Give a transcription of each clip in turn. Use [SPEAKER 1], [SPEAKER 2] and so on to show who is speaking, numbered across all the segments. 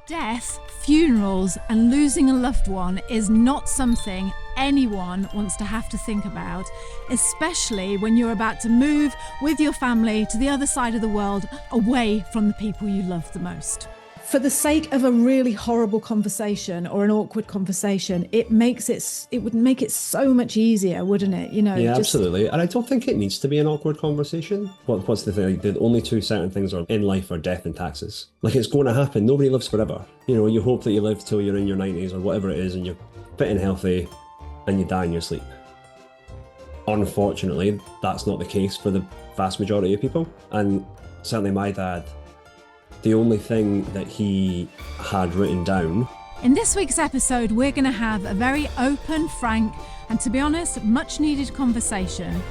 [SPEAKER 1] Death, funerals, and losing a loved one is not something anyone wants to have to think about, especially when you're about to move with your family to the other side of the world, away from the people you love the most. For the sake of a really horrible conversation or an awkward conversation, it would make it so much easier, wouldn't it?
[SPEAKER 2] Yeah, absolutely. And I don't think it needs to be an awkward conversation. What's the thing? The only two certain things are in life are death and taxes. Like, it's going to happen. Nobody lives forever. You hope that you live till you're in your 90s or whatever it is, and you're fit and healthy, and you die in your sleep. Unfortunately, that's not the case for the vast majority of people. And certainly my dad, the only thing that he had written down.
[SPEAKER 1] In this week's episode, we're going to have a very open, frank, and to be honest, much needed conversation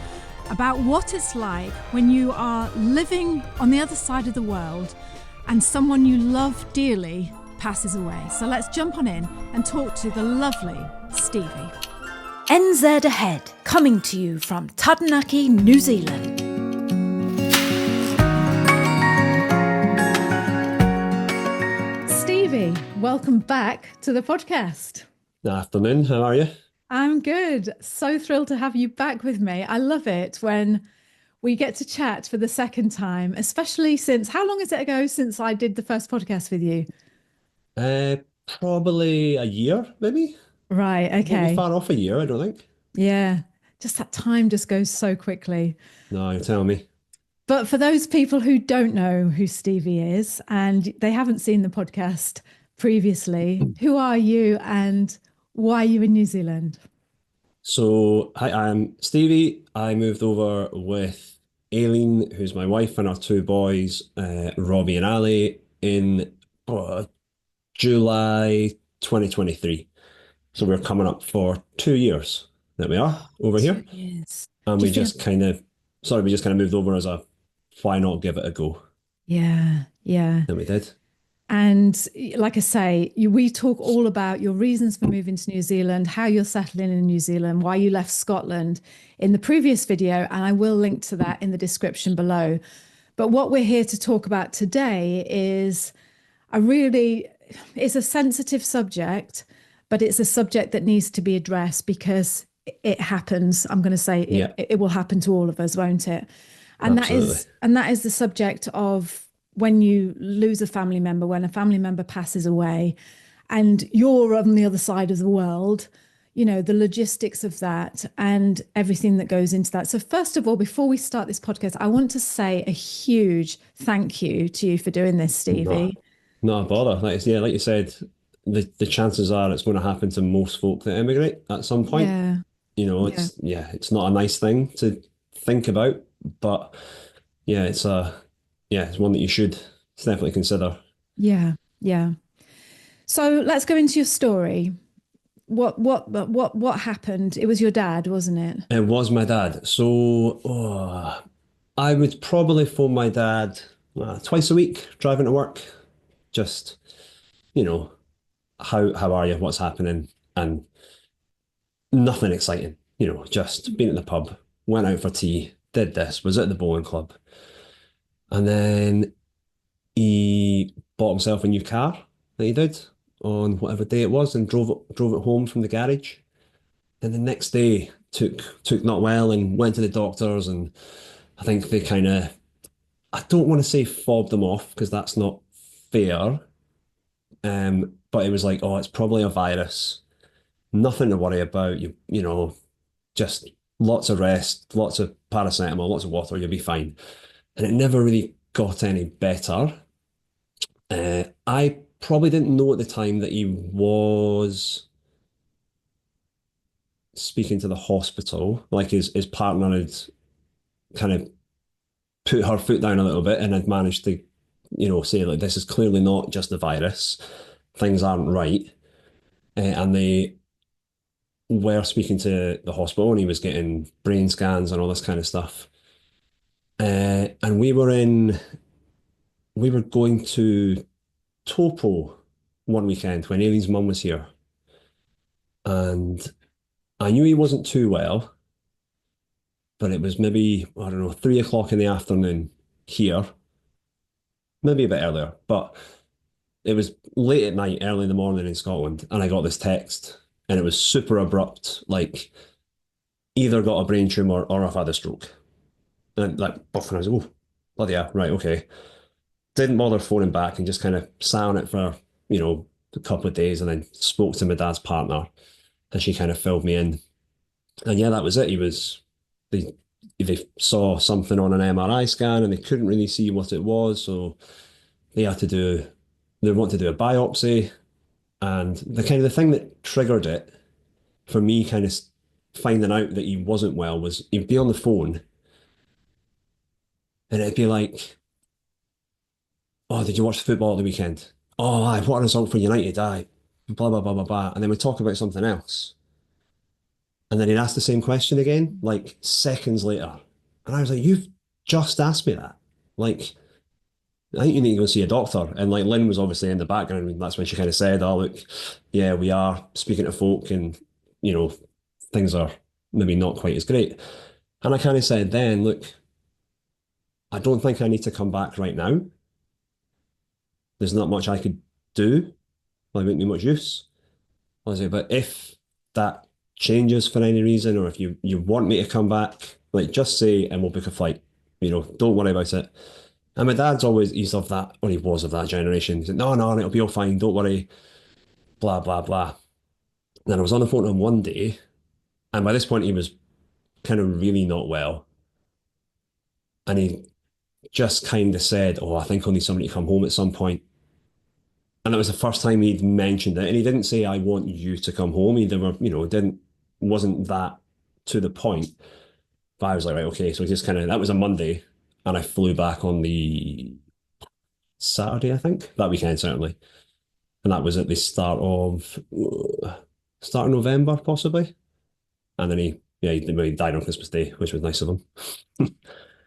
[SPEAKER 1] about what it's like when you are living on the other side of the world and someone you love dearly passes away. So let's jump on in and talk to the lovely Stevie.
[SPEAKER 3] NZ Ahead, coming to you from Taranaki, New Zealand.
[SPEAKER 1] Stevie, welcome back to the podcast.
[SPEAKER 2] Good afternoon, how are you?
[SPEAKER 1] I'm good. So thrilled to have you back with me. I love it when we get to chat for the second time, especially since, how long is it ago since I did the first podcast with you?
[SPEAKER 2] Probably a year, maybe?
[SPEAKER 1] Right, okay.
[SPEAKER 2] Won't be far off a year, I don't think.
[SPEAKER 1] Yeah, just that time just goes so quickly.
[SPEAKER 2] No, you're telling me.
[SPEAKER 1] But for those people who don't know who Stevie is and they haven't seen the podcast previously, who are you and why are you in New Zealand?
[SPEAKER 2] So, hi, I'm Stevie. I moved over with Aileen, who's my wife, and our two boys, Robbie and Ali, in July 2023. So we're coming up for 2 years that we are over here.
[SPEAKER 1] 2 years.
[SPEAKER 2] And we just kind of moved over as a why not give it a go?
[SPEAKER 1] Yeah.
[SPEAKER 2] And we did.
[SPEAKER 1] And like I say, we talk all about your reasons for moving to New Zealand, how you're settling in New Zealand, why you left Scotland in the previous video, and I will link to that in the description below. But what we're here to talk about today is it's a sensitive subject, but it's a subject that needs to be addressed because it happens. I'm going to say it will happen to all of us, won't it? And that is the subject of when you lose a family member, when a family member passes away and you're on the other side of the world, the logistics of that and everything that goes into that. So first of all, before we start this podcast, I want to say a huge thank you to you for doing this, Stevie.
[SPEAKER 2] Not a bother. Like you said, the chances are it's going to happen to most folk that emigrate at some point.
[SPEAKER 1] Yeah.
[SPEAKER 2] It's not a nice thing to think about, but it's one that you should definitely consider.
[SPEAKER 1] Yeah. So let's go into your story. What happened? It was your dad, wasn't it?
[SPEAKER 2] It was my dad. So I would probably phone my dad twice a week driving to work. Just, how are you? What's happening? And nothing exciting. Just been at the pub, went out for tea, did this, was at the bowling club. And then he bought himself a new car that he did on whatever day it was and drove it home from the garage. And the next day took not well and went to the doctors, and I think they kind of, I don't want to say fobbed him off because that's not fair. But it was like, oh, it's probably a virus. Nothing to worry about. Just lots of rest, lots of paracetamol, lots of water, you'll be fine. And it never really got any better. I probably didn't know at the time that he was speaking to the hospital. Like his partner had kind of put her foot down a little bit and had managed to, say, like, this is clearly not just the virus. Things aren't right. And they were speaking to the hospital and he was getting brain scans and all this kind of stuff. And we were going to Topo one weekend when Aileen's mum was here. And I knew he wasn't too well, but it was maybe, 3 o'clock in the afternoon here, maybe a bit earlier, but it was late at night, early in the morning in Scotland, and I got this text, and it was super abrupt, like either got a brain tumor or I've had a stroke. And like, and I was like, oh, bloody yeah, right, okay. Didn't bother phoning back and just kind of sat on it for, a couple of days and then spoke to my dad's partner and she kind of filled me in. And yeah, that was it. They saw something on an MRI scan and they couldn't really see what it was. So they want to do a biopsy. And the thing that triggered it for me kind of finding out that he wasn't well was he'd be on the phone and it'd be like, oh, did you watch the football at the weekend? Oh, aye, what a result for United, aye. Blah, blah, blah, blah, blah. And then we talk about something else. And then he'd ask the same question again, like seconds later. And I was like, you've just asked me that. Like, I think you need to go see a doctor. And like Lynn was obviously in the background. And that's when she kind of said, oh, look, yeah, we are speaking to folk and, things are maybe not quite as great. And I kind of said then, look, I don't think I need to come back right now. There's not much I could do. Like, make me much use. I was like, but if that changes for any reason, or if you want me to come back, like just say and we'll book a flight. Don't worry about it. And my dad's always, he's of that, or he was of that generation. He said, no, no, it'll be all fine, don't worry, blah, blah, blah. And then I was on the phone to him one day, and by this point he was kind of really not well. And he just kind of said, oh, I think I'll need somebody to come home at some point. And it was the first time he'd mentioned it. And he didn't say, I want you to come home. He never, wasn't that to the point. But I was like, right, okay. So just that was a Monday. And I flew back on the Saturday, I think, that weekend, certainly. And that was at the start of November, possibly. And then he died on Christmas Day, which was nice of him.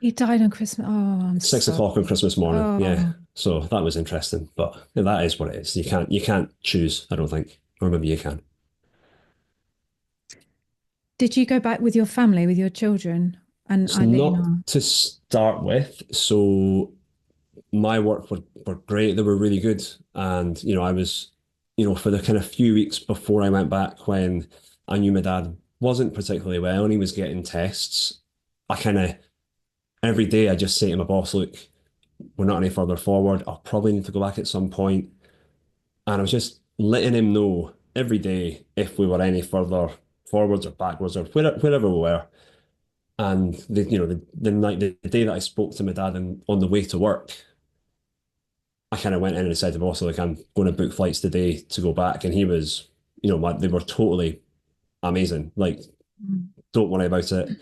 [SPEAKER 1] He died on Christmas. Oh, I'm
[SPEAKER 2] 6 o'clock on Christmas morning. Yeah. So that was interesting. But that is what it is. You can't choose, I don't think. Or maybe you can.
[SPEAKER 1] Did you go back with your family, with your children and
[SPEAKER 2] It's
[SPEAKER 1] Eileen?
[SPEAKER 2] not to start with. So my work were great. They were really good. And, I was, for the kind of few weeks before I went back when I knew my dad wasn't particularly well and he was getting tests, every day I just say to my boss, look, we're not any further forward. I'll probably need to go back at some point. And I was just letting him know every day if we were any further forwards or backwards or wherever we were. And the night, the day that I spoke to my dad and on the way to work, I kind of went in and said to him also, like, I'm going to book flights today to go back. And he was, they were totally amazing. Like, don't worry about it.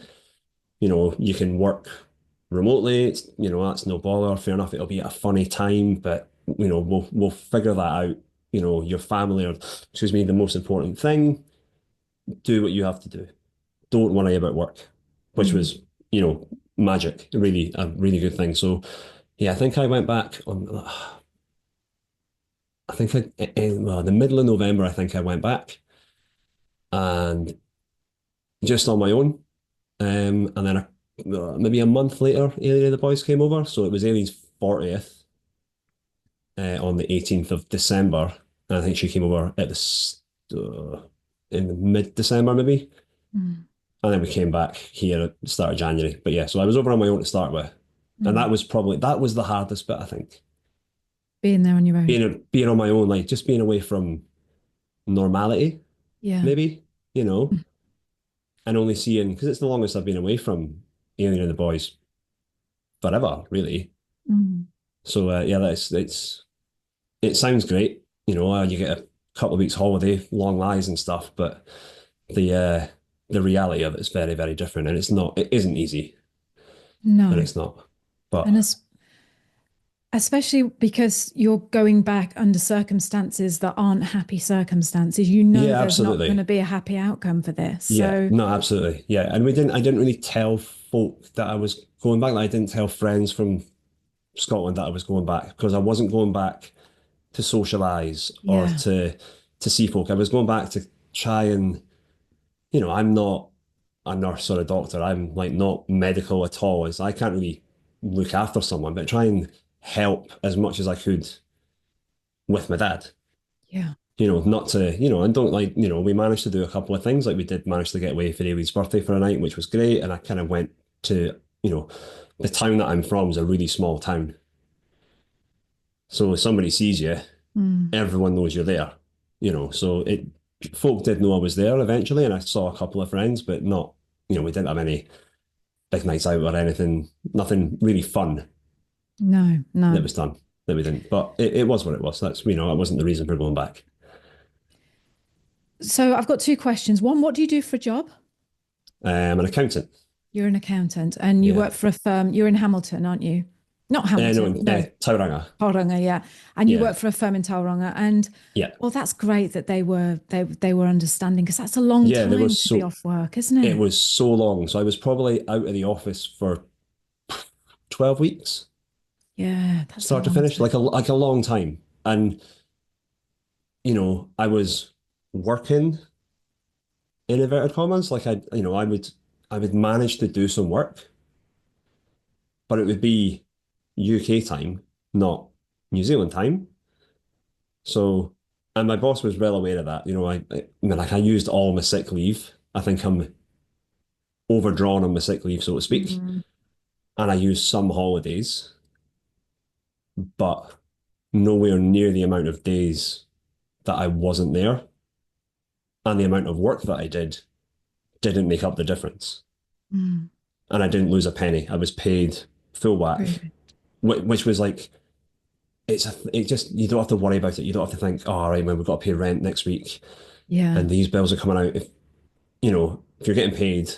[SPEAKER 2] You can work remotely. That's no bother. Fair enough. It'll be a funny time, but we'll figure that out. Your family or the most important thing. Do what you have to do. Don't worry about work, which was, magic. Really, a really good thing. So, yeah, I think I went back on. I think the middle of November. I think I went back, and just on my own. And then maybe a month later, Aileen and the boys came over. So it was Aileen's 40th on the 18th of December. And I think she came over at in mid-December, maybe. And then we came back here at the start of January. But yeah, so I was over on my own to start with. And that was the hardest bit, I think.
[SPEAKER 1] Being there on your own.
[SPEAKER 2] Being on my own, like just being away from normality.
[SPEAKER 1] Yeah.
[SPEAKER 2] Maybe, and only seeing, because it's the longest I've been away from Aileen and the boys forever, really. So yeah, it sounds great, you get a couple of weeks holiday, long lies and stuff, but the reality of it is very, very different, and it isn't easy.
[SPEAKER 1] No,
[SPEAKER 2] and it's not. But
[SPEAKER 1] especially because you're going back under circumstances that aren't happy circumstances. There's
[SPEAKER 2] absolutely
[SPEAKER 1] not going to be a happy outcome for this.
[SPEAKER 2] Yeah,
[SPEAKER 1] so.
[SPEAKER 2] No, absolutely. Yeah. And I didn't really tell folk that I was going back. Like, I didn't tell friends from Scotland that I was going back because I wasn't going back to socialise or to see folk. I was going back to try and, I'm not a nurse or a doctor. I'm like not medical at all. I can't really look after someone, but try and help as much as I could with my dad.
[SPEAKER 1] Yeah.
[SPEAKER 2] Not to, and don't like, we managed to do a couple of things. Like we did manage to get away for Aileen's birthday for a night, which was great. And I kind of went to, the town that I'm from is a really small town. So if somebody sees you, everyone knows you're there, so folk did know I was there eventually. And I saw a couple of friends, but not, we didn't have any big nights out or anything, nothing really fun.
[SPEAKER 1] No.
[SPEAKER 2] That was done, that we didn't. But it was what it was. That's, that wasn't the reason for going back.
[SPEAKER 1] So I've got two questions. One, what do you do for a job?
[SPEAKER 2] I'm an accountant.
[SPEAKER 1] You're an accountant and you work for a firm. You're in Hamilton, aren't you? Not Hamilton.
[SPEAKER 2] No, Tauranga.
[SPEAKER 1] Tauranga, yeah. And you work for a firm in Tauranga. And well, that's great that they were understanding, because that's a long time to be off work, isn't it?
[SPEAKER 2] It was so long. So I was probably out of the office for 12 weeks.
[SPEAKER 1] Yeah, that's
[SPEAKER 2] start to finish, like a long time. And I was working in inverted commas. Like I would manage to do some work, but it would be UK time, not New Zealand time. So, and my boss was well aware of that. I used all my sick leave. I think I'm overdrawn on my sick leave, so to speak. And I used some holidays, but nowhere near the amount of days that I wasn't there. And the amount of work that I didn't make up the difference. And I didn't lose a penny. I was paid full whack, which was like, you don't have to worry about it. You don't have to think, oh, all right, man, we've got to pay rent next week.
[SPEAKER 1] Yeah.
[SPEAKER 2] And these bills are coming out. If you're getting paid,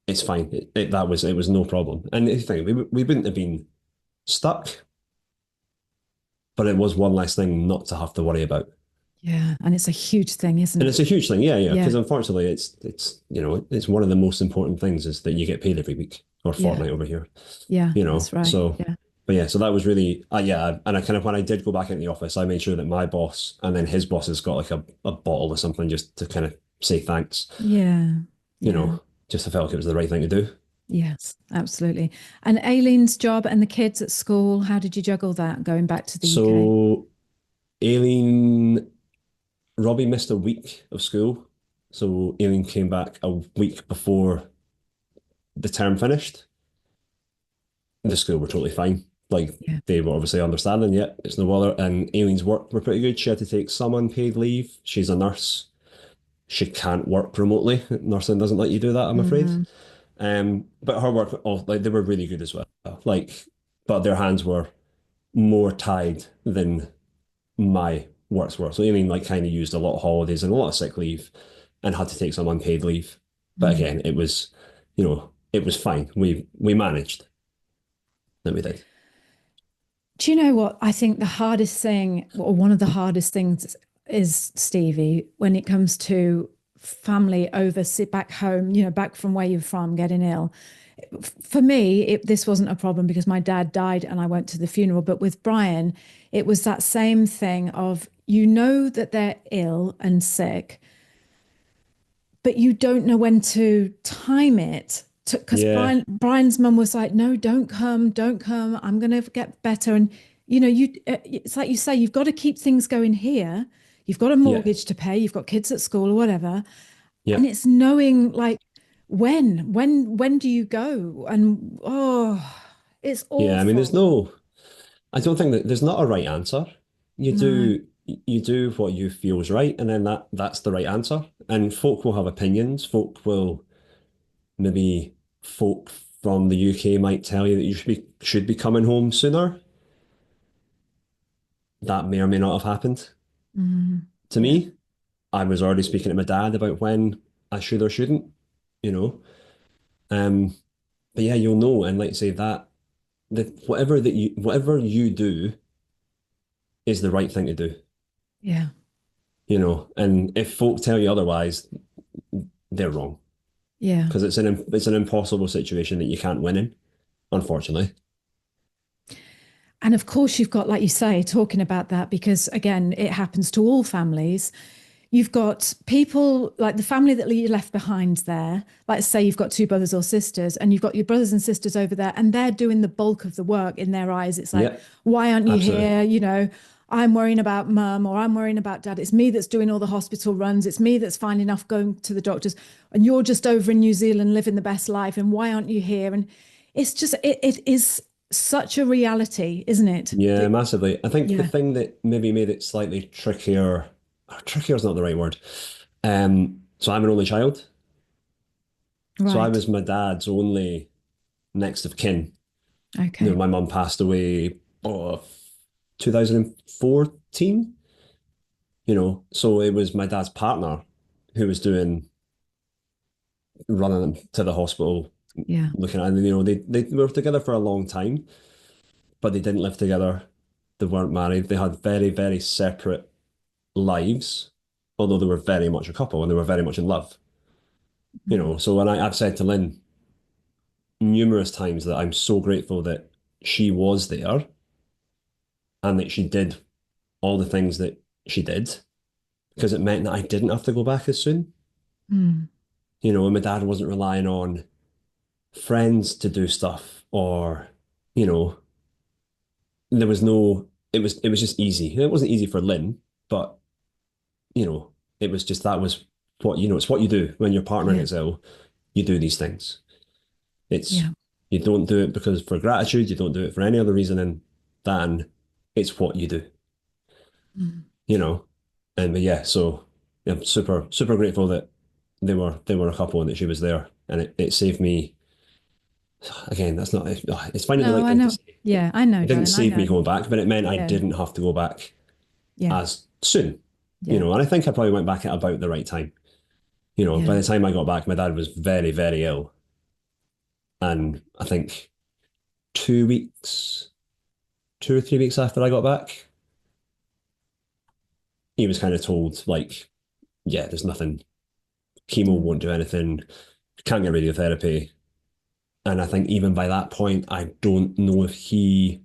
[SPEAKER 2] it's fine. It was no problem. And the thing, we wouldn't have been stuck, but it was one less thing not to have to worry about.
[SPEAKER 1] Yeah, and it's a huge thing, isn't it?
[SPEAKER 2] And it's a huge thing, yeah. Because unfortunately, it's one of the most important things is that you get paid every week or fortnight over here.
[SPEAKER 1] Yeah, that's right.
[SPEAKER 2] So, so that was really, and I kind of, when I did go back into the office, I made sure that my boss and then his boss has got like a bottle or something just to kind of say thanks.
[SPEAKER 1] Yeah.
[SPEAKER 2] Just I felt like it was the right thing to do.
[SPEAKER 1] Yes, absolutely. And Aileen's job and the kids at school, how did you juggle that going back to the UK?
[SPEAKER 2] So, Robbie missed a week of school. So Aileen came back a week before the term finished. The school were totally fine. They were obviously understanding, it's no bother. And Aileen's work were pretty good. She had to take some unpaid leave. She's a nurse. She can't work remotely. Nursing doesn't let you do that, I'm afraid. But her work, they were really good as well. But their hands were more tied than my works were. So Aileen kind of used a lot of holidays and a lot of sick leave and had to take some unpaid leave. But again, it was, it was fine. We managed. That we did.
[SPEAKER 1] Do you know what? I think the hardest thing, or one of the hardest things, is, Stevie, when it comes to family sit back home, back from where you're from, getting ill. For me, this wasn't a problem because my dad died and I went to the funeral. But with Brian, it was that same thing of, that they're ill and sick, but you don't know when to time it. Because Brian's mum was like, no, don't come. I'm going to get better. And, it's like you say, you've got to keep things going here. You've got a mortgage to pay. You've got kids at school or whatever. Yeah. And it's knowing when do you go? And, it's awful.
[SPEAKER 2] Yeah, I mean, I don't think that there's not a right answer. You do what you feel is right, and then that's the right answer. And folk will have opinions. Folk from the UK might tell you that you should be coming home sooner. That may or may not have happened. To me, I was already speaking to my dad about when I should or shouldn't, But yeah, you'll know, and say that whatever you do is the right thing to do.
[SPEAKER 1] Yeah.
[SPEAKER 2] And if folk tell you otherwise, they're wrong.
[SPEAKER 1] Yeah.
[SPEAKER 2] Because it's an impossible situation that you can't win in, unfortunately.
[SPEAKER 1] And of course, you've got, like you say, talking about that, because again, it happens to all families. You've got people like the family that you left behind there. Like say you've got two brothers or sisters and you've got your brothers and sisters over there and they're doing the bulk of the work in their eyes. It's like, why aren't you here? I'm worrying about mum or I'm worrying about dad. It's me that's doing all the hospital runs. It's me that's finding enough going to the doctors. And you're just over in New Zealand living the best life. And why aren't you here? And it's just, it is such a reality, isn't it?
[SPEAKER 2] Yeah, massively. I think the
[SPEAKER 1] Yeah.
[SPEAKER 2] thing that maybe made it slightly trickier, trickier is not the right word. So I'm an only child. So I
[SPEAKER 1] Right.
[SPEAKER 2] was my dad's only next of kin.
[SPEAKER 1] Okay.
[SPEAKER 2] My mum passed away 2014, so it was my dad's partner who was doing running them to the hospital,
[SPEAKER 1] Yeah.
[SPEAKER 2] looking at, they were together for a long time, but they didn't live together. They weren't married. They had very, very separate lives, although they were very much a couple and they were very much in love.
[SPEAKER 1] Mm.
[SPEAKER 2] So when I've said to Lynn numerous times that I'm so grateful that she was there and that she did all the things that she did because it meant that I didn't have to go back as soon.
[SPEAKER 1] Mm.
[SPEAKER 2] And my dad wasn't relying on friends to do stuff or, you know, there was no, it was just easy. It wasn't easy for Lynn, but, you know, it was just that was it's what you do when your partner
[SPEAKER 1] Yeah.
[SPEAKER 2] gets ill. You do these things. It's,
[SPEAKER 1] Yeah.
[SPEAKER 2] you don't do it because for gratitude, you don't do it for any other reason than it's what you do,
[SPEAKER 1] Mm.
[SPEAKER 2] you know? And but yeah, so yeah, I'm super, super grateful that they were a couple and that she was there. And it saved me again, that's not it's finding the
[SPEAKER 1] No,
[SPEAKER 2] right
[SPEAKER 1] I
[SPEAKER 2] thing to
[SPEAKER 1] know.
[SPEAKER 2] say.
[SPEAKER 1] Yeah, I know,
[SPEAKER 2] It didn't
[SPEAKER 1] darling. I
[SPEAKER 2] save me
[SPEAKER 1] know.
[SPEAKER 2] going back, but it meant I
[SPEAKER 1] Yeah.
[SPEAKER 2] didn't have to go back
[SPEAKER 1] Yeah.
[SPEAKER 2] as soon.
[SPEAKER 1] Yeah.
[SPEAKER 2] And I think I probably went back at about the right time. By
[SPEAKER 1] Yeah.
[SPEAKER 2] the time I got back, my dad was very, very ill. And I think 2 weeks, 2 or 3 weeks after I got back, he was kind of told, like, yeah, there's nothing, chemo
[SPEAKER 1] Mm.
[SPEAKER 2] won't do anything, can't get radiotherapy. And I think even by that point, I don't know if he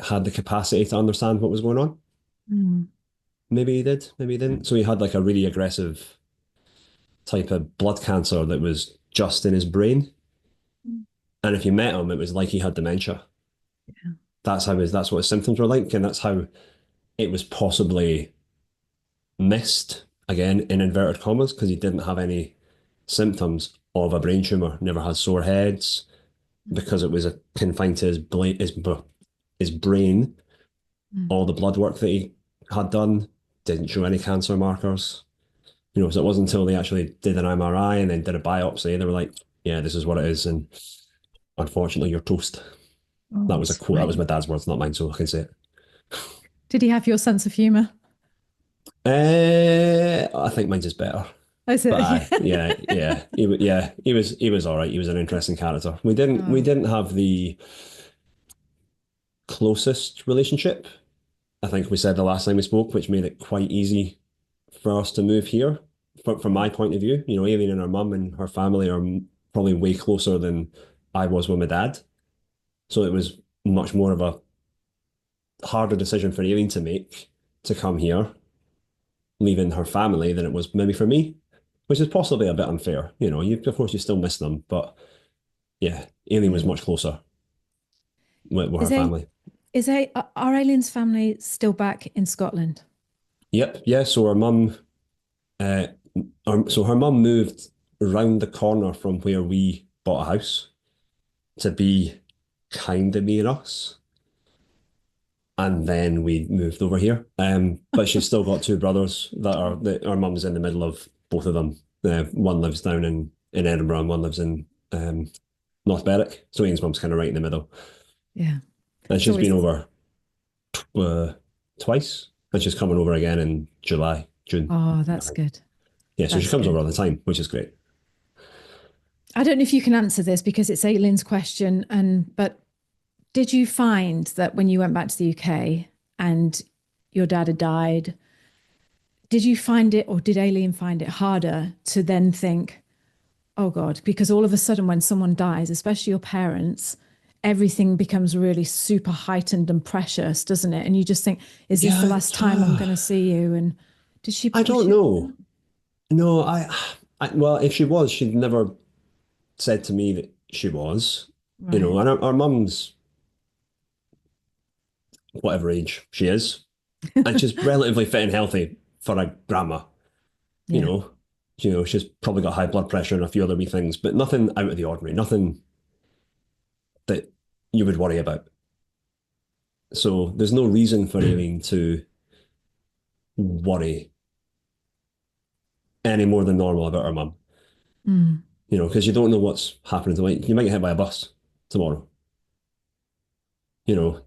[SPEAKER 2] had the capacity to understand what was going on.
[SPEAKER 1] Mm.
[SPEAKER 2] Maybe he did, maybe he didn't. So he had like a really aggressive type of blood cancer that was just in his brain. And if you met him, it was like he had dementia.
[SPEAKER 1] Yeah.
[SPEAKER 2] That's what his symptoms were like, and that's how it was possibly missed again in inverted commas because he didn't have any symptoms of a brain tumor. Never had sore heads because it was confined to his brain.
[SPEAKER 1] Mm.
[SPEAKER 2] All the blood work that he had done didn't show any cancer markers. So it wasn't until they actually did an MRI and then did a biopsy, they were like, "Yeah, this is what it is," and unfortunately, you're toast.
[SPEAKER 1] Oh,
[SPEAKER 2] That was a
[SPEAKER 1] it's
[SPEAKER 2] quote. That was
[SPEAKER 1] great.
[SPEAKER 2] my dad's words, not mine, so I can say it.
[SPEAKER 1] Did he have your sense of humor?
[SPEAKER 2] I think mine's is better.
[SPEAKER 1] Is
[SPEAKER 2] But
[SPEAKER 1] it?
[SPEAKER 2] he was all right. He was an interesting character. We
[SPEAKER 1] Oh,
[SPEAKER 2] didn't have the closest relationship. I think we said the last time we spoke, which made it quite easy for us to move here. From my point of view, Aileen and her mum and her family are probably way closer than I was with my dad. So it was much more of a harder decision for Aileen to make to come here, leaving her family, than it was maybe for me, which is possibly a bit unfair. Of course you still miss them, but yeah, Aileen was
[SPEAKER 1] yeah.
[SPEAKER 2] much closer with her
[SPEAKER 1] Is a
[SPEAKER 2] family.
[SPEAKER 1] is a are Alien's family still back in Scotland?
[SPEAKER 2] Yep, yeah. So her mum, uh, her mum moved around the corner from where we bought a house to be kind of near us, and then we moved over here. But she's still got two brothers that our mum's in the middle of both of them. One lives down in Edinburgh, and one lives in North Berwick. So Ian's mum's kind of right in the middle,
[SPEAKER 1] Yeah.
[SPEAKER 2] and
[SPEAKER 1] It's
[SPEAKER 2] she's been
[SPEAKER 1] always
[SPEAKER 2] over twice, and she's coming over again in June.
[SPEAKER 1] Oh,
[SPEAKER 2] I
[SPEAKER 1] that's
[SPEAKER 2] think.
[SPEAKER 1] good.
[SPEAKER 2] Yeah, so she
[SPEAKER 1] That's
[SPEAKER 2] comes over
[SPEAKER 1] good.
[SPEAKER 2] all the time, which is great.
[SPEAKER 1] I don't know if you can answer this because it's Aileen's question, but did you find that when you went back to the UK and your dad had died, did you find it or did Aileen find it harder to then think, oh God, because all of a sudden when someone dies, especially your parents, everything becomes really super heightened and precious, doesn't it? And you just think, is this the
[SPEAKER 2] Yeah,
[SPEAKER 1] last time I'm going to see you? And
[SPEAKER 2] I
[SPEAKER 1] was
[SPEAKER 2] don't
[SPEAKER 1] she?
[SPEAKER 2] know. No, well, if she was, she'd never said to me that she was.
[SPEAKER 1] Right.
[SPEAKER 2] And our mum's whatever age she is, and she's relatively fit and healthy for a grandma. You
[SPEAKER 1] Yeah.
[SPEAKER 2] know, she's probably got high blood pressure and a few other wee things, but nothing out of the ordinary, nothing that you would worry about. So there's no reason for Aileen to worry any more than normal about her mum.
[SPEAKER 1] Mm.
[SPEAKER 2] Because you don't know what's happening to, like, you might get hit by a bus tomorrow. You know,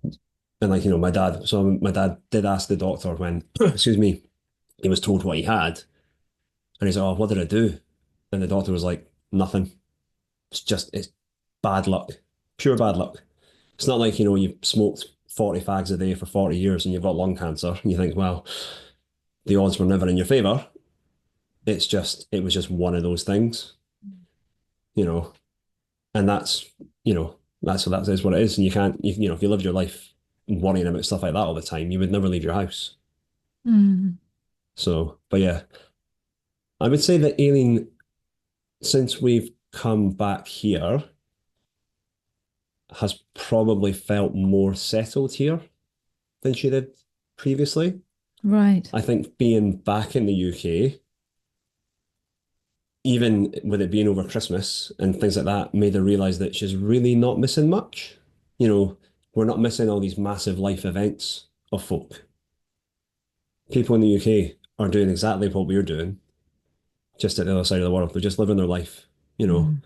[SPEAKER 2] and like, my dad did ask the doctor when, excuse me, he was told what he had. And he's like, oh, what did I do? And the doctor was like, nothing. It's bad luck, pure bad luck. It's not like, you smoked 40 fags a day for 40 years and you've got lung cancer. And you think, well, the odds were never in your favor. It was just one of those things, you know, and that is what it is. And you can't, if you lived your life worrying about stuff like that all the time, you would never leave your house.
[SPEAKER 1] Mm.
[SPEAKER 2] So, but yeah, I would say that Aileen, since we've come back here, has probably felt more settled here than she did previously.
[SPEAKER 1] Right.
[SPEAKER 2] I think being back in the UK, even with it being over Christmas and things like that, made her realise that she's really not missing much. We're not missing all these massive life events of folk. People in the UK are doing exactly what we're doing, just at the other side of the world. They're just living their life.
[SPEAKER 1] Mm.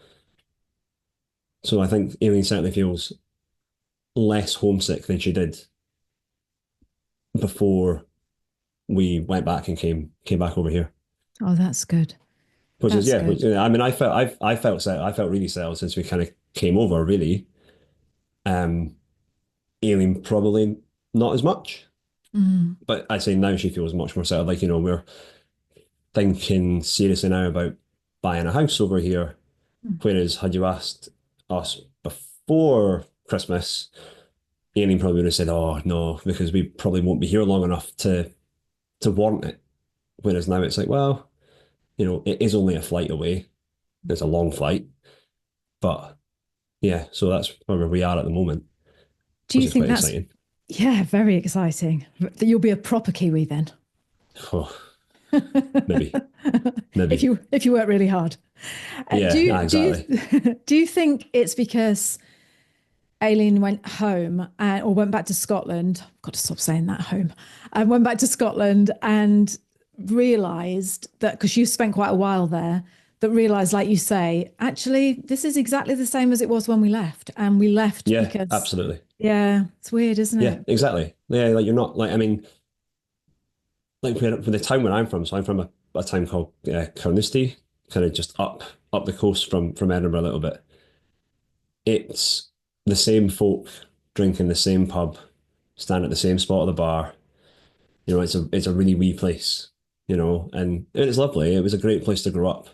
[SPEAKER 2] So I think Aileen certainly feels less homesick than she did before we went back and came back over here.
[SPEAKER 1] Oh, that's good.
[SPEAKER 2] Which is,
[SPEAKER 1] That's
[SPEAKER 2] yeah,
[SPEAKER 1] good.
[SPEAKER 2] I mean, I felt set, I felt really settled since we kind of came over, really. Aileen probably not as much,
[SPEAKER 1] Mm.
[SPEAKER 2] but I'd say now she feels much more settled. Like, we're thinking seriously now about buying a house over here.
[SPEAKER 1] Mm.
[SPEAKER 2] Whereas had you asked us before Christmas, Aileen probably would have said, "Oh no," because we probably won't be here long enough to warrant it. Whereas now it's like, well, it is only a flight away. It's a long flight, but yeah, so that's where we are at the moment,
[SPEAKER 1] Do
[SPEAKER 2] which
[SPEAKER 1] you
[SPEAKER 2] is
[SPEAKER 1] think
[SPEAKER 2] quite
[SPEAKER 1] that's,
[SPEAKER 2] exciting.
[SPEAKER 1] yeah, very exciting. That you'll be a proper Kiwi then.
[SPEAKER 2] Oh, maybe,
[SPEAKER 1] If
[SPEAKER 2] maybe.
[SPEAKER 1] you work really hard.
[SPEAKER 2] Yeah, exactly.
[SPEAKER 1] Do you think it's because Aileen went home or went back to Scotland? I've got to stop saying that, home. And went back to Scotland and realised that, because you spent quite a while there, that realised, like you say, actually, this is exactly the same as it was when we left. And we left
[SPEAKER 2] Yeah,
[SPEAKER 1] because,
[SPEAKER 2] absolutely.
[SPEAKER 1] yeah, it's weird, isn't
[SPEAKER 2] Yeah,
[SPEAKER 1] it?
[SPEAKER 2] exactly. Yeah, like you're not like, I mean, like for the town where I'm from, so I'm from a town called Carnoustie, kind of just up the coast from Edinburgh a little bit. It's the same folk drinking the same pub, stand at the same spot at the bar. It's a really wee place, and it's lovely. It was a great place to grow up.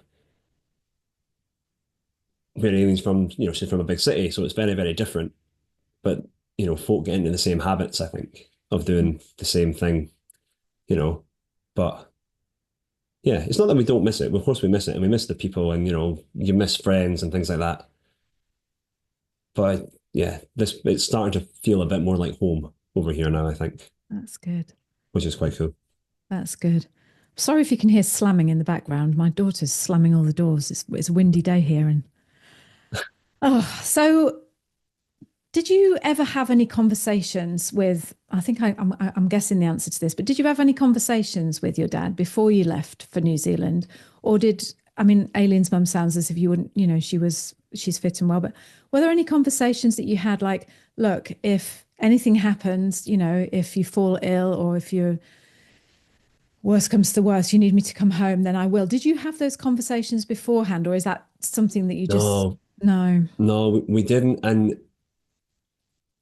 [SPEAKER 2] Where Aileen's from, she's from a big city, so it's very, very different. But, folk get into the same habits, I think, of doing the same thing, you know. But yeah, it's not that we don't miss it. Of course we miss it and we miss the people and, you miss friends and things like that. But yeah, it's starting to feel a bit more like home over here now, I think,
[SPEAKER 1] That's good.
[SPEAKER 2] which is quite cool.
[SPEAKER 1] That's good. Sorry if you can hear slamming in the background. My daughter's slamming all the doors. It's a windy day here, and so did you ever have any conversations with? I think I'm guessing the answer to this, but did you have any conversations with your dad before you left for New Zealand, or I mean, Aileen's mum sounds as if you wouldn't, she's fit and well, but were there any conversations that you had, like, look, if anything happens, if you fall ill or if you're worst comes to worst, you need me to come home, then I will. Did you have those conversations beforehand, or is that something that you just,
[SPEAKER 2] No,
[SPEAKER 1] no?
[SPEAKER 2] no, we didn't. And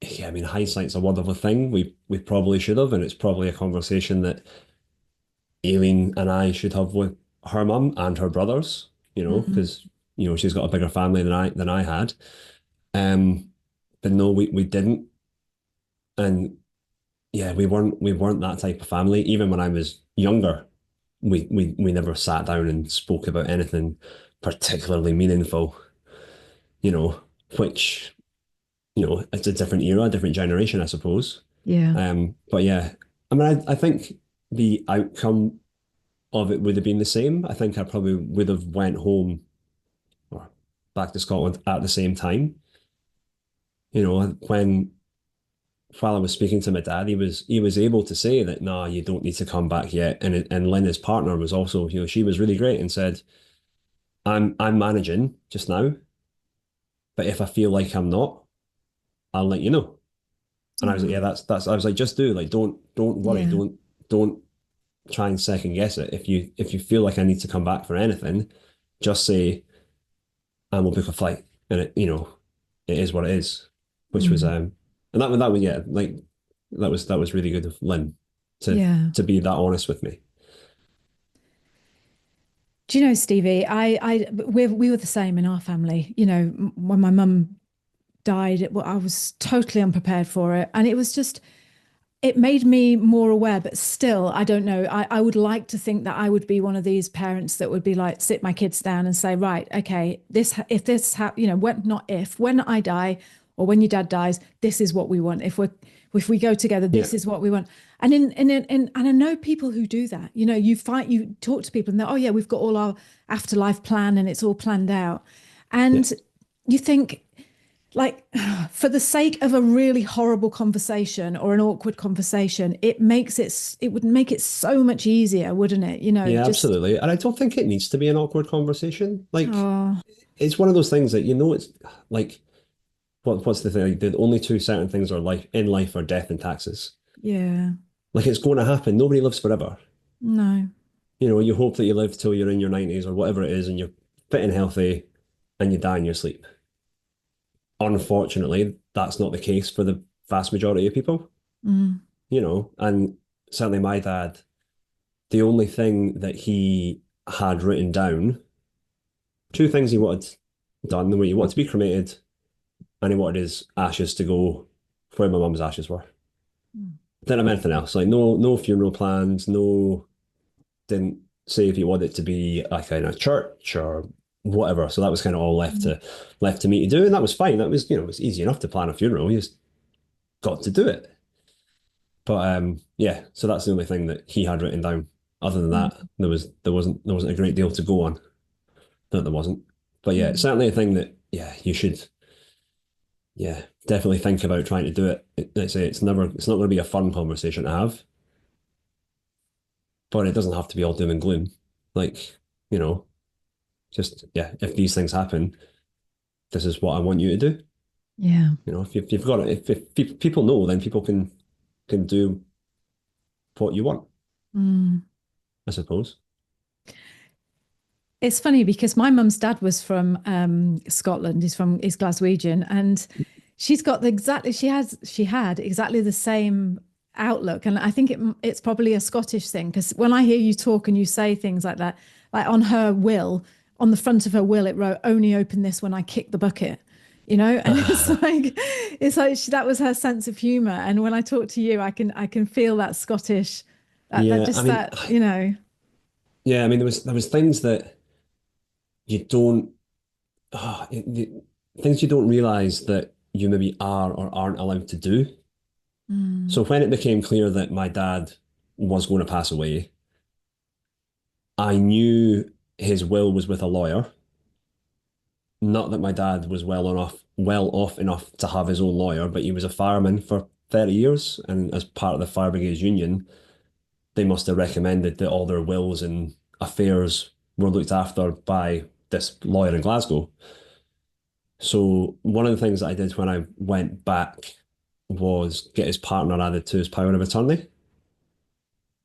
[SPEAKER 2] yeah, I mean, hindsight's a wonderful thing. We probably should have, and it's probably a conversation that Aileen and I should have with her mum and her brothers,
[SPEAKER 1] Mm-hmm.
[SPEAKER 2] because she's got a bigger family than I had. Um, but no, we didn't, and yeah, we weren't that type of family. Even when I was younger, we never sat down and spoke about anything particularly meaningful, you know, which it's a different era, a different generation, I suppose.
[SPEAKER 1] Yeah.
[SPEAKER 2] But yeah, I mean, I think the outcome of it would have been the same. I think I probably would have went home or back to Scotland at the same time. When while I was speaking to my dad, he was able to say that, nah, you don't need to come back yet. And Lynn, his partner, was also, she was really great and said, I'm managing just now, but if I feel like I'm not, I'll let you know. And I was like, yeah,
[SPEAKER 1] Oh,
[SPEAKER 2] that's I was like, just do, like, don't worry,
[SPEAKER 1] yeah.
[SPEAKER 2] don't try and second guess it. If you feel like I need to come back for anything, just say, and we'll book a flight. And it is what it is. Which was
[SPEAKER 1] Mm.
[SPEAKER 2] and that was, yeah, like, that was really good of Lynn to
[SPEAKER 1] Yeah.
[SPEAKER 2] to be that honest with me.
[SPEAKER 1] Do you know, Stevie, we were the same in our family. When my mum died, well, I was totally unprepared for it. And it was just, it made me more aware, but still, I don't know. I would like to think that I would be one of these parents that would be like, sit my kids down and say, right, okay, if this, when I die or when your dad dies, this is what we want. If we go together,
[SPEAKER 2] Yeah.
[SPEAKER 1] this is what we want. And and I know people who do that. You talk to people and they're, oh yeah, we've got all our afterlife plan and it's all planned out.
[SPEAKER 2] Yeah.
[SPEAKER 1] And you think, like, for the sake of a really horrible conversation or an awkward conversation, it would make it so much easier, wouldn't it?
[SPEAKER 2] Yeah,
[SPEAKER 1] Just,
[SPEAKER 2] absolutely. And I don't think it needs to be an awkward conversation. Like,
[SPEAKER 1] oh,
[SPEAKER 2] it's one of those things that, it's like, what's the thing? Like, the only two certain things are life are death and taxes.
[SPEAKER 1] yeah,
[SPEAKER 2] Like, it's going to happen. Nobody lives forever.
[SPEAKER 1] no,
[SPEAKER 2] You hope that you live till you're in your 90s or whatever it is, and you're fit and healthy, and you die in your sleep. Unfortunately, that's not the case for the vast majority of people.
[SPEAKER 1] mm,
[SPEAKER 2] And certainly my dad, the only thing that he had written down, two things he wanted done. He wanted to be cremated, and he wanted his ashes to go where my mum's ashes were.
[SPEAKER 1] mm,
[SPEAKER 2] Didn't have anything else. Like, no funeral plans, no, didn't say if he wanted it to be like in a church or whatever. So that was kind of all
[SPEAKER 1] mm,
[SPEAKER 2] left to me to do, and that was fine. That was, it was easy enough to plan a funeral. You just got to do it. But yeah, so that's the only thing that he had written down. Other than
[SPEAKER 1] mm,
[SPEAKER 2] that, there wasn't a great deal to go on. That there wasn't. But yeah, it's
[SPEAKER 1] mm.
[SPEAKER 2] certainly a thing that, yeah, you should, yeah, definitely think about trying to do it. Let's say it's not going to be a fun conversation to have, but it doesn't have to be all doom and gloom. Like, you know, just, yeah, if these things happen, this is what I want you to do.
[SPEAKER 1] Yeah.
[SPEAKER 2] If you've got it, if people know, then people can do what you want,
[SPEAKER 1] Mm.
[SPEAKER 2] I suppose.
[SPEAKER 1] It's funny because my mum's dad was from Scotland. He's Glaswegian, and she had exactly the same outlook. And I think it's probably a Scottish thing because when I hear you talk and you say things like that, like on her will, on the front of her will, it wrote, "Only open this when I kick the bucket." And it's like that was her sense of humor. And when I talk to you, I can feel that Scottish, that
[SPEAKER 2] Yeah, I
[SPEAKER 1] just
[SPEAKER 2] mean,
[SPEAKER 1] that.
[SPEAKER 2] yeah, I mean, there was things that you don't, things you don't realize that you maybe are or aren't allowed to do.
[SPEAKER 1] Mm,
[SPEAKER 2] So when it became clear that my dad was going to pass away, I knew his will was with a lawyer. Not that my dad was well off enough to have his own lawyer, but he was a fireman for 30 years, and as part of the fire brigades union, they must have recommended that all their wills and affairs were looked after by this lawyer in Glasgow. So one of the things that I did when I went back was get his partner added to his power of attorney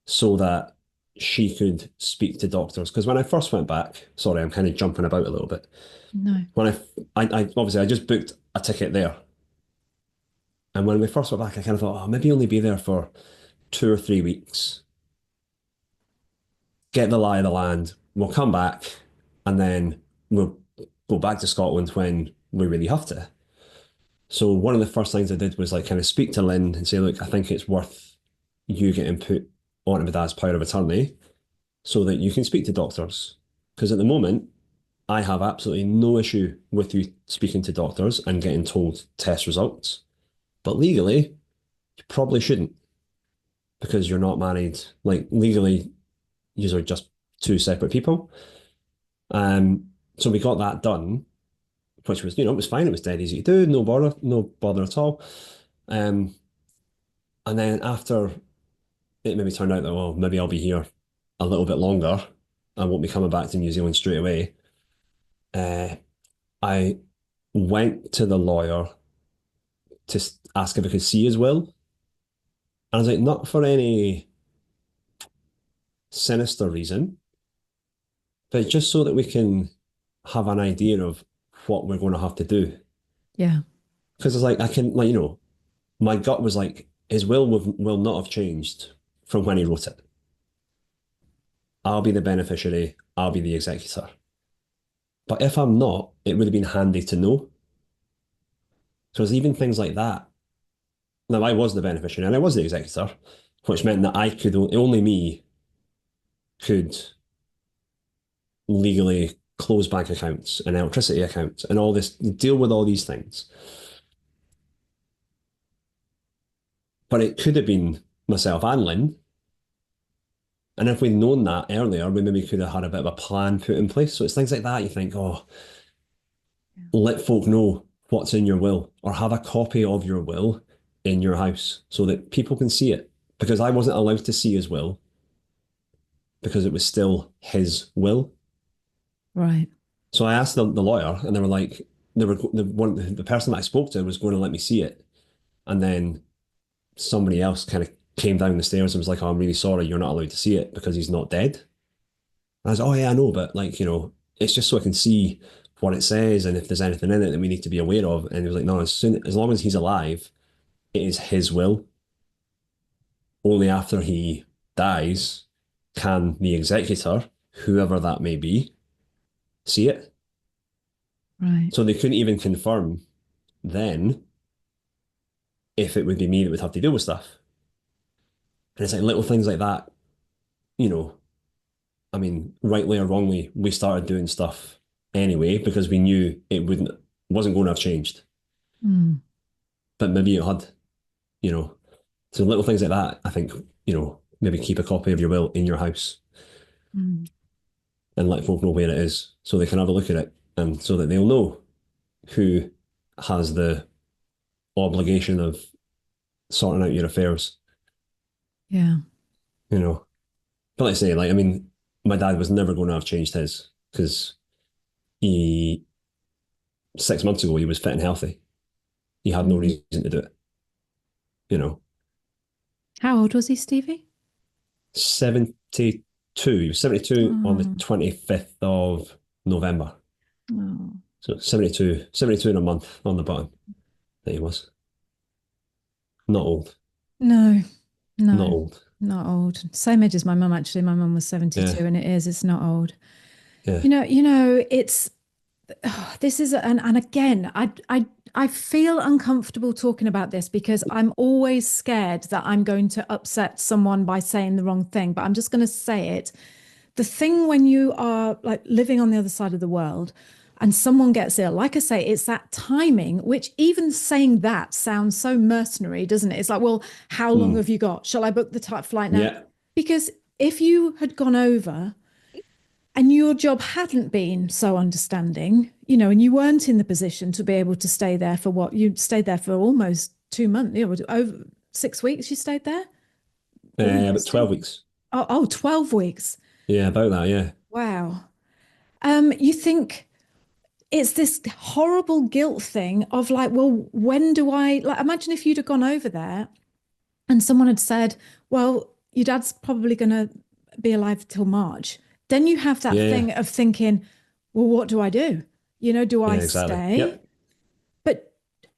[SPEAKER 2] so that she could speak to doctors. Because when I first went back, sorry, I'm kind of jumping about a little bit.
[SPEAKER 1] no.
[SPEAKER 2] When I obviously I just booked a ticket there, and when we first went back, I kind of thought, oh, maybe only be there for 2 or 3 weeks, get the lie of the land. We'll come back, and then we'll go back to Scotland when we really have to. So one of the first things I did was like kind of speak to Lynn and say, look, I think it's worth you getting put onto my dad's power of attorney so that you can speak to doctors. Because at the moment, I have absolutely no issue with you speaking to doctors and getting told test results. But legally, you probably shouldn't because you're not married. Like legally, you are just two separate people. So we got that done, which was, it was fine. It was dead easy to do, no bother at all. And then after it maybe turned out that, well, maybe I'll be here a little bit longer. I won't be coming back to New Zealand straight away. I went to the lawyer to ask if I could see his will. And I was like, not for any sinister reason, but just so that we can have an idea of what we're going to have to do.
[SPEAKER 1] Yeah.
[SPEAKER 2] Because it's like, I can, like, my gut was like, his will not have changed from when he wrote it. I'll be the beneficiary, I'll be the executor. But if I'm not, it would have been handy to know. So there's even things like that. Now, I was the beneficiary and I was the executor, which meant that I could, only me could legally close bank accounts and electricity accounts and all this, deal with all these things. But it could have been myself and Lynn. And if we'd known that earlier, we maybe could have had a bit of a plan put in place. So it's things like that. You think, oh, let folk know what's in your will or have a copy of your will in your house so that people can see it. Because I wasn't allowed to see his will because it was still his will.
[SPEAKER 1] Right.
[SPEAKER 2] So I asked the lawyer and they were like, the person that I spoke to was going to let me see it. And then somebody else kind of came down the stairs and was like, oh, I'm really sorry, you're not allowed to see it because he's not dead. And I was like, oh yeah, I know, but like, it's just so I can see what it says and if there's anything in it that we need to be aware of. And he was like, no, as long as he's alive, it is his will. Only after he dies can the executor, whoever that may be, see it.
[SPEAKER 1] Right.
[SPEAKER 2] So they couldn't even confirm then if it would be me that would have to deal with stuff. And it's like little things like that, I mean, rightly or wrongly, we started doing stuff anyway because we knew it wasn't going to have changed.
[SPEAKER 1] Mm.
[SPEAKER 2] But maybe it had, So little things like that, I think, maybe keep a copy of your will in your house and let folk know where it is so they can have a look at it and so that they'll know who has the obligation of sorting out your affairs.
[SPEAKER 1] Yeah.
[SPEAKER 2] But like I say, like, I mean, my dad was never going to have changed his because 6 months ago, he was fit and healthy. He had no reason to do it.
[SPEAKER 1] How old was he, Stevie?
[SPEAKER 2] 72. He was 72 on the 25th of November.
[SPEAKER 1] Oh.
[SPEAKER 2] So 72 in a month on the button that he was. Not old.
[SPEAKER 1] No.
[SPEAKER 2] Not old.
[SPEAKER 1] Not old. Same age as my mum, actually. My mum was 72 and it's not old.
[SPEAKER 2] Yeah.
[SPEAKER 1] It's this is and again, I feel uncomfortable talking about this because I'm always scared that I'm going to upset someone by saying the wrong thing, but I'm just going to say it. The thing when you are like living on the other side of the world and someone gets ill, like I say, it's that timing, which even saying that sounds so mercenary, doesn't it? It's like, well, how long have you got? Shall I book the flight now?
[SPEAKER 2] Yeah.
[SPEAKER 1] Because if you had gone over and your job hadn't been so understanding, and you weren't in the position to be able to stay there for what you stayed there for almost 2 months, over 6 weeks you stayed there?
[SPEAKER 2] But 12 weeks.
[SPEAKER 1] Oh, 12 weeks.
[SPEAKER 2] Yeah, about that, yeah.
[SPEAKER 1] Wow. You think it's this horrible guilt thing of like, well, when do I, like, imagine if you'd have gone over there and someone had said, well, your dad's probably going to be alive till March. Then you have that thing of thinking, well, what do I do? Do I stay?
[SPEAKER 2] Yep.
[SPEAKER 1] But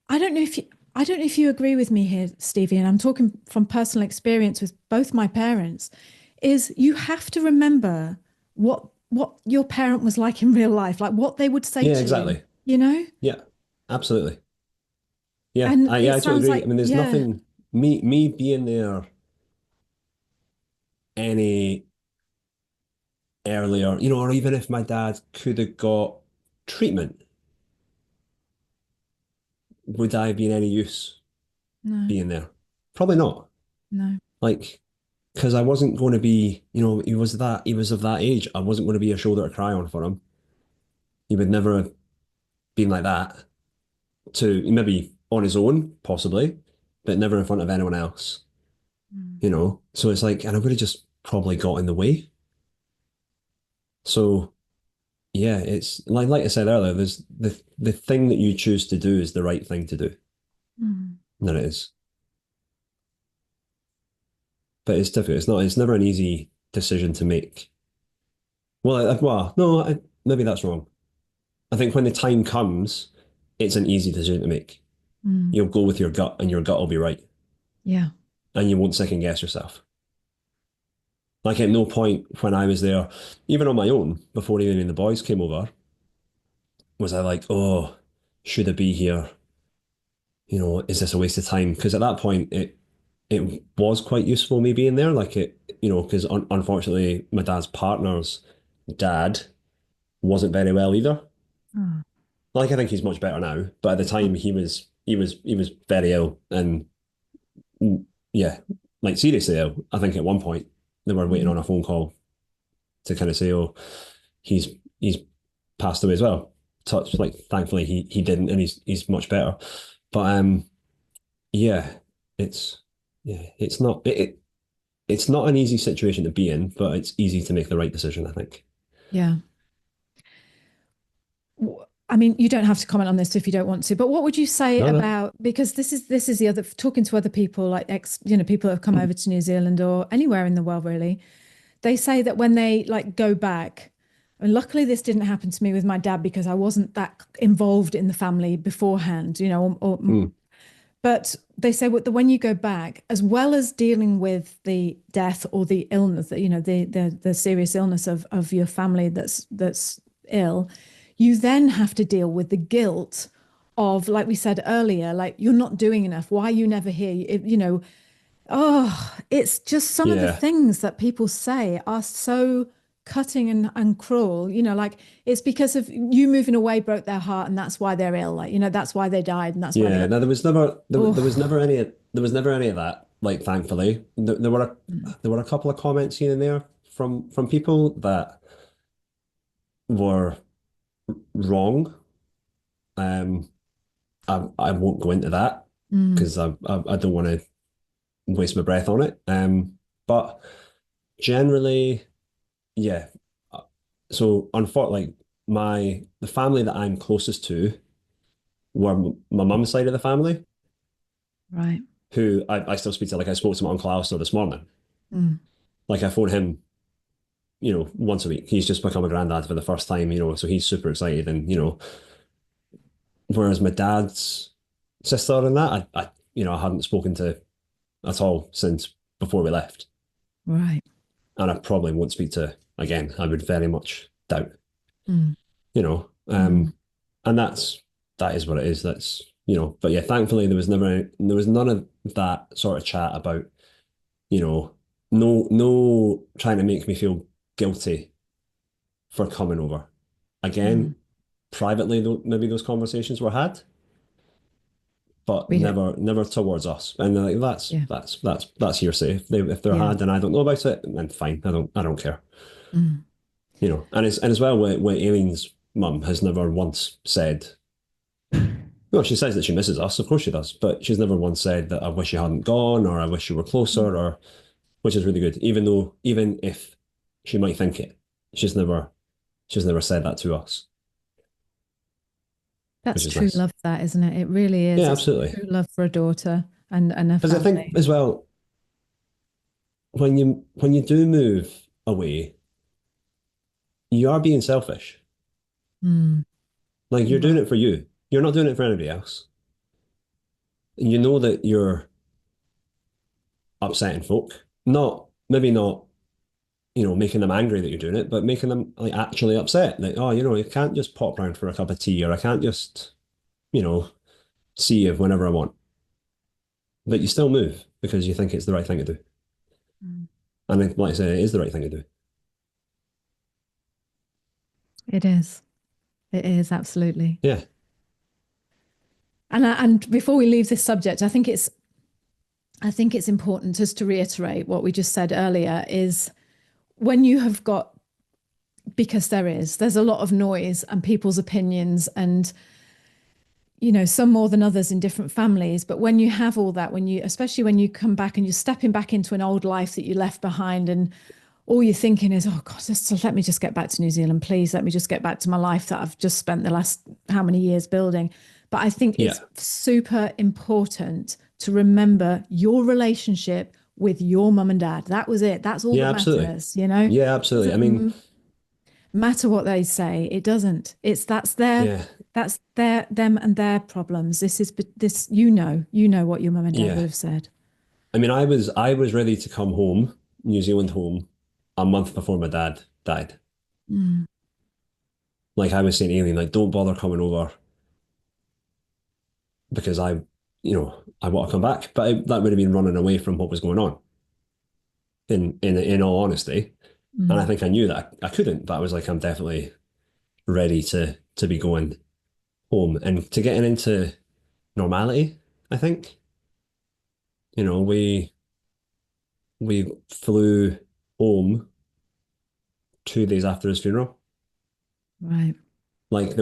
[SPEAKER 1] I don't know if you agree with me here, Stevie, and I'm talking from personal experience with both my parents, is you have to remember what your parent was like in real life, like what they would say to
[SPEAKER 2] exactly.
[SPEAKER 1] you.
[SPEAKER 2] Yeah, absolutely. Yeah,
[SPEAKER 1] and
[SPEAKER 2] I totally agree. I mean, there's nothing, me being there any earlier, or even if my dad could have got treatment, would I be in any use being there? Probably not.
[SPEAKER 1] No.
[SPEAKER 2] Like, because I wasn't going to be, he was of that age. I wasn't going to be a shoulder to cry on for him. He would never have been like that to maybe on his own, possibly, but never in front of anyone else,
[SPEAKER 1] Mm.
[SPEAKER 2] So it's like, and I would have just probably got in the way. So yeah, it's like I said earlier, there's the thing that you choose to do is the right thing to do.
[SPEAKER 1] Mm.
[SPEAKER 2] That it is. But it's difficult. It's never an easy decision to make. Well, no, maybe that's wrong. I think when the time comes, it's an easy decision to make.
[SPEAKER 1] Mm.
[SPEAKER 2] You'll go with your gut and your gut will be right.
[SPEAKER 1] Yeah.
[SPEAKER 2] And you won't second guess yourself. Like at no point when I was there, even on my own, before even the boys came over, was I like, oh, should I be here? Is this a waste of time? Because at that point, it was quite useful me being there. Like because unfortunately, my dad's partner's dad wasn't very well either.
[SPEAKER 1] Oh.
[SPEAKER 2] Like I think he's much better now, but at the time he was very ill and yeah, like seriously ill. I think at one point they were waiting on a phone call to kind of say, oh, he's he's passed away as well. Touch like thankfully he didn't and he's much better. But yeah, it's it's not an easy situation to be in, but it's easy to make the right decision, I think.
[SPEAKER 1] Yeah. I mean, you don't have to comment on this if you don't want to, but what would you say about, because this is the other, talking to other people like people who have come over to New Zealand or anywhere in the world really, they say that when they like go back, and luckily this didn't happen to me with my dad because I wasn't that involved in the family beforehand, but they say when you go back, as well as dealing with the death or the illness, the serious illness of your family that's ill, you then have to deal with the guilt of, like we said earlier, like you're not doing enough. Why are you never here? It's just some of the things that people say are so cutting and cruel, like it's because of you moving away broke their heart and that's why they're ill. Like, that's why they died and that's why they got...
[SPEAKER 2] No, there was never any of that. Like, thankfully, there were a couple of comments here and there from people that were wrong. I won't go into that because I don't want to waste my breath on it. But generally, yeah. So unfortunately, the family that I'm closest to were my mum's side of the family,
[SPEAKER 1] right?
[SPEAKER 2] Who I still speak to. Like I spoke to my uncle Alistair this morning. Like I phone him, once a week. He's just become a granddad for the first time, so he's super excited. And whereas my dad's sister and that, I hadn't spoken to at all since before we left.
[SPEAKER 1] Right.
[SPEAKER 2] And I probably won't speak to again. I would very much doubt. And that is what it is. That's but yeah, thankfully there was none of that sort of chat about, no trying to make me feel guilty for coming over. Again, privately though, maybe those conversations were had, but never towards us. And like that's hearsay. If they're had and I don't know about it, then fine. I don't care. And as well with Aileen's mum has never once said, well, she says that she misses us, of course she does, but she's never once said that I wish you hadn't gone or I wish you were closer, or which is really good. Even if she might think it, she's never said that to us.
[SPEAKER 1] That's true love, that, isn't it? It really is.
[SPEAKER 2] Yeah, absolutely.
[SPEAKER 1] True love for a daughter and a family.
[SPEAKER 2] Because I think as well, when you do move away, you are being selfish. Like you're doing it for you. You're not doing it for anybody else. You know that you're upsetting folk. Maybe not, making them angry that you're doing it, but making them like actually upset. Like, oh, you can't just pop round for a cup of tea, or I can't just, see you whenever I want. But you still move because you think it's the right thing to do. And like I say, it is the right thing to do.
[SPEAKER 1] It is. It is, absolutely.
[SPEAKER 2] Yeah.
[SPEAKER 1] And before we leave this subject, I think it's I think it's important just to reiterate what we just said earlier is when you have got, because there's a lot of noise and people's opinions and, you know, some more than others in different families. But when you have all that, especially when you come back and you're stepping back into an old life that you left behind and all you're thinking is, oh God, just let me just get back to New Zealand, please. Let me just get back to my life that I've just spent the last how many years building. But I think it's super important to remember your relationship with your mum and dad. That was it. That's all that matters, you know?
[SPEAKER 2] Yeah, absolutely. I mean,
[SPEAKER 1] matter what they say, it doesn't. That's them and their problems. This, you know what your mum and dad would have said.
[SPEAKER 2] I mean, I was ready to come home, New Zealand home, a month before my dad died. Like I was saying to Aileen, like, don't bother coming over because I want to come back. But that would have been running away from what was going on. In all honesty, and I think I knew that I couldn't. But I was like, I'm definitely ready to be going home and to getting into normality. I think, we flew home 2 days after his funeral.
[SPEAKER 1] Right.
[SPEAKER 2] Like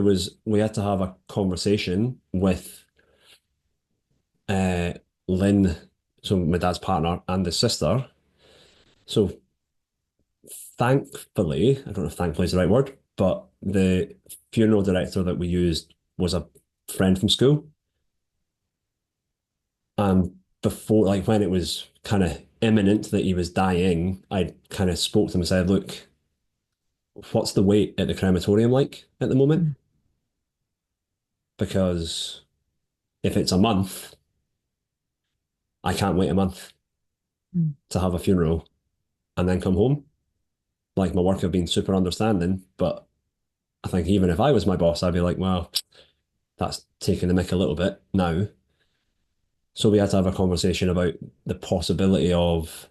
[SPEAKER 2] we had to have a conversation with Lynn, so my dad's partner, and his sister. So thankfully, I don't know if thankfully is the right word, but the funeral director that we used was a friend from school. Before, like when it was kind of imminent that he was dying, I kind of spoke to him and said, look, what's the wait at the crematorium like at the moment? Because if it's a month, I can't wait a month to have a funeral and then come home. Like my work have been super understanding, but I think even if I was my boss, I'd be like, well, that's taking the mick a little bit now. So we had to have a conversation about the possibility of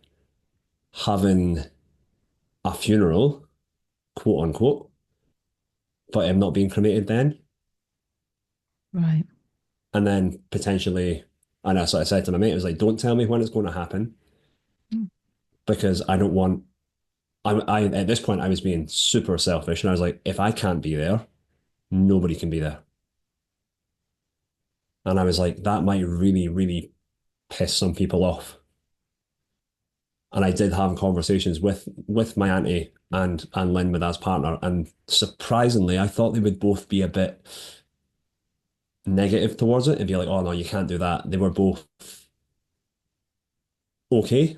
[SPEAKER 2] having a funeral, quote unquote, but him not being cremated then.
[SPEAKER 1] Right.
[SPEAKER 2] And then potentially, and that's what I said to my mate, I was like, don't tell me when it's going to happen because I don't want, I at this point, I was being super selfish and I was like, if I can't be there, nobody can be there. And I was like, that might really, really piss some people off. And I did have conversations with my auntie and Lynn, my dad's partner, and surprisingly, I thought they would both be a bit negative towards it and be like, "Oh no, you can't do that." They were both okay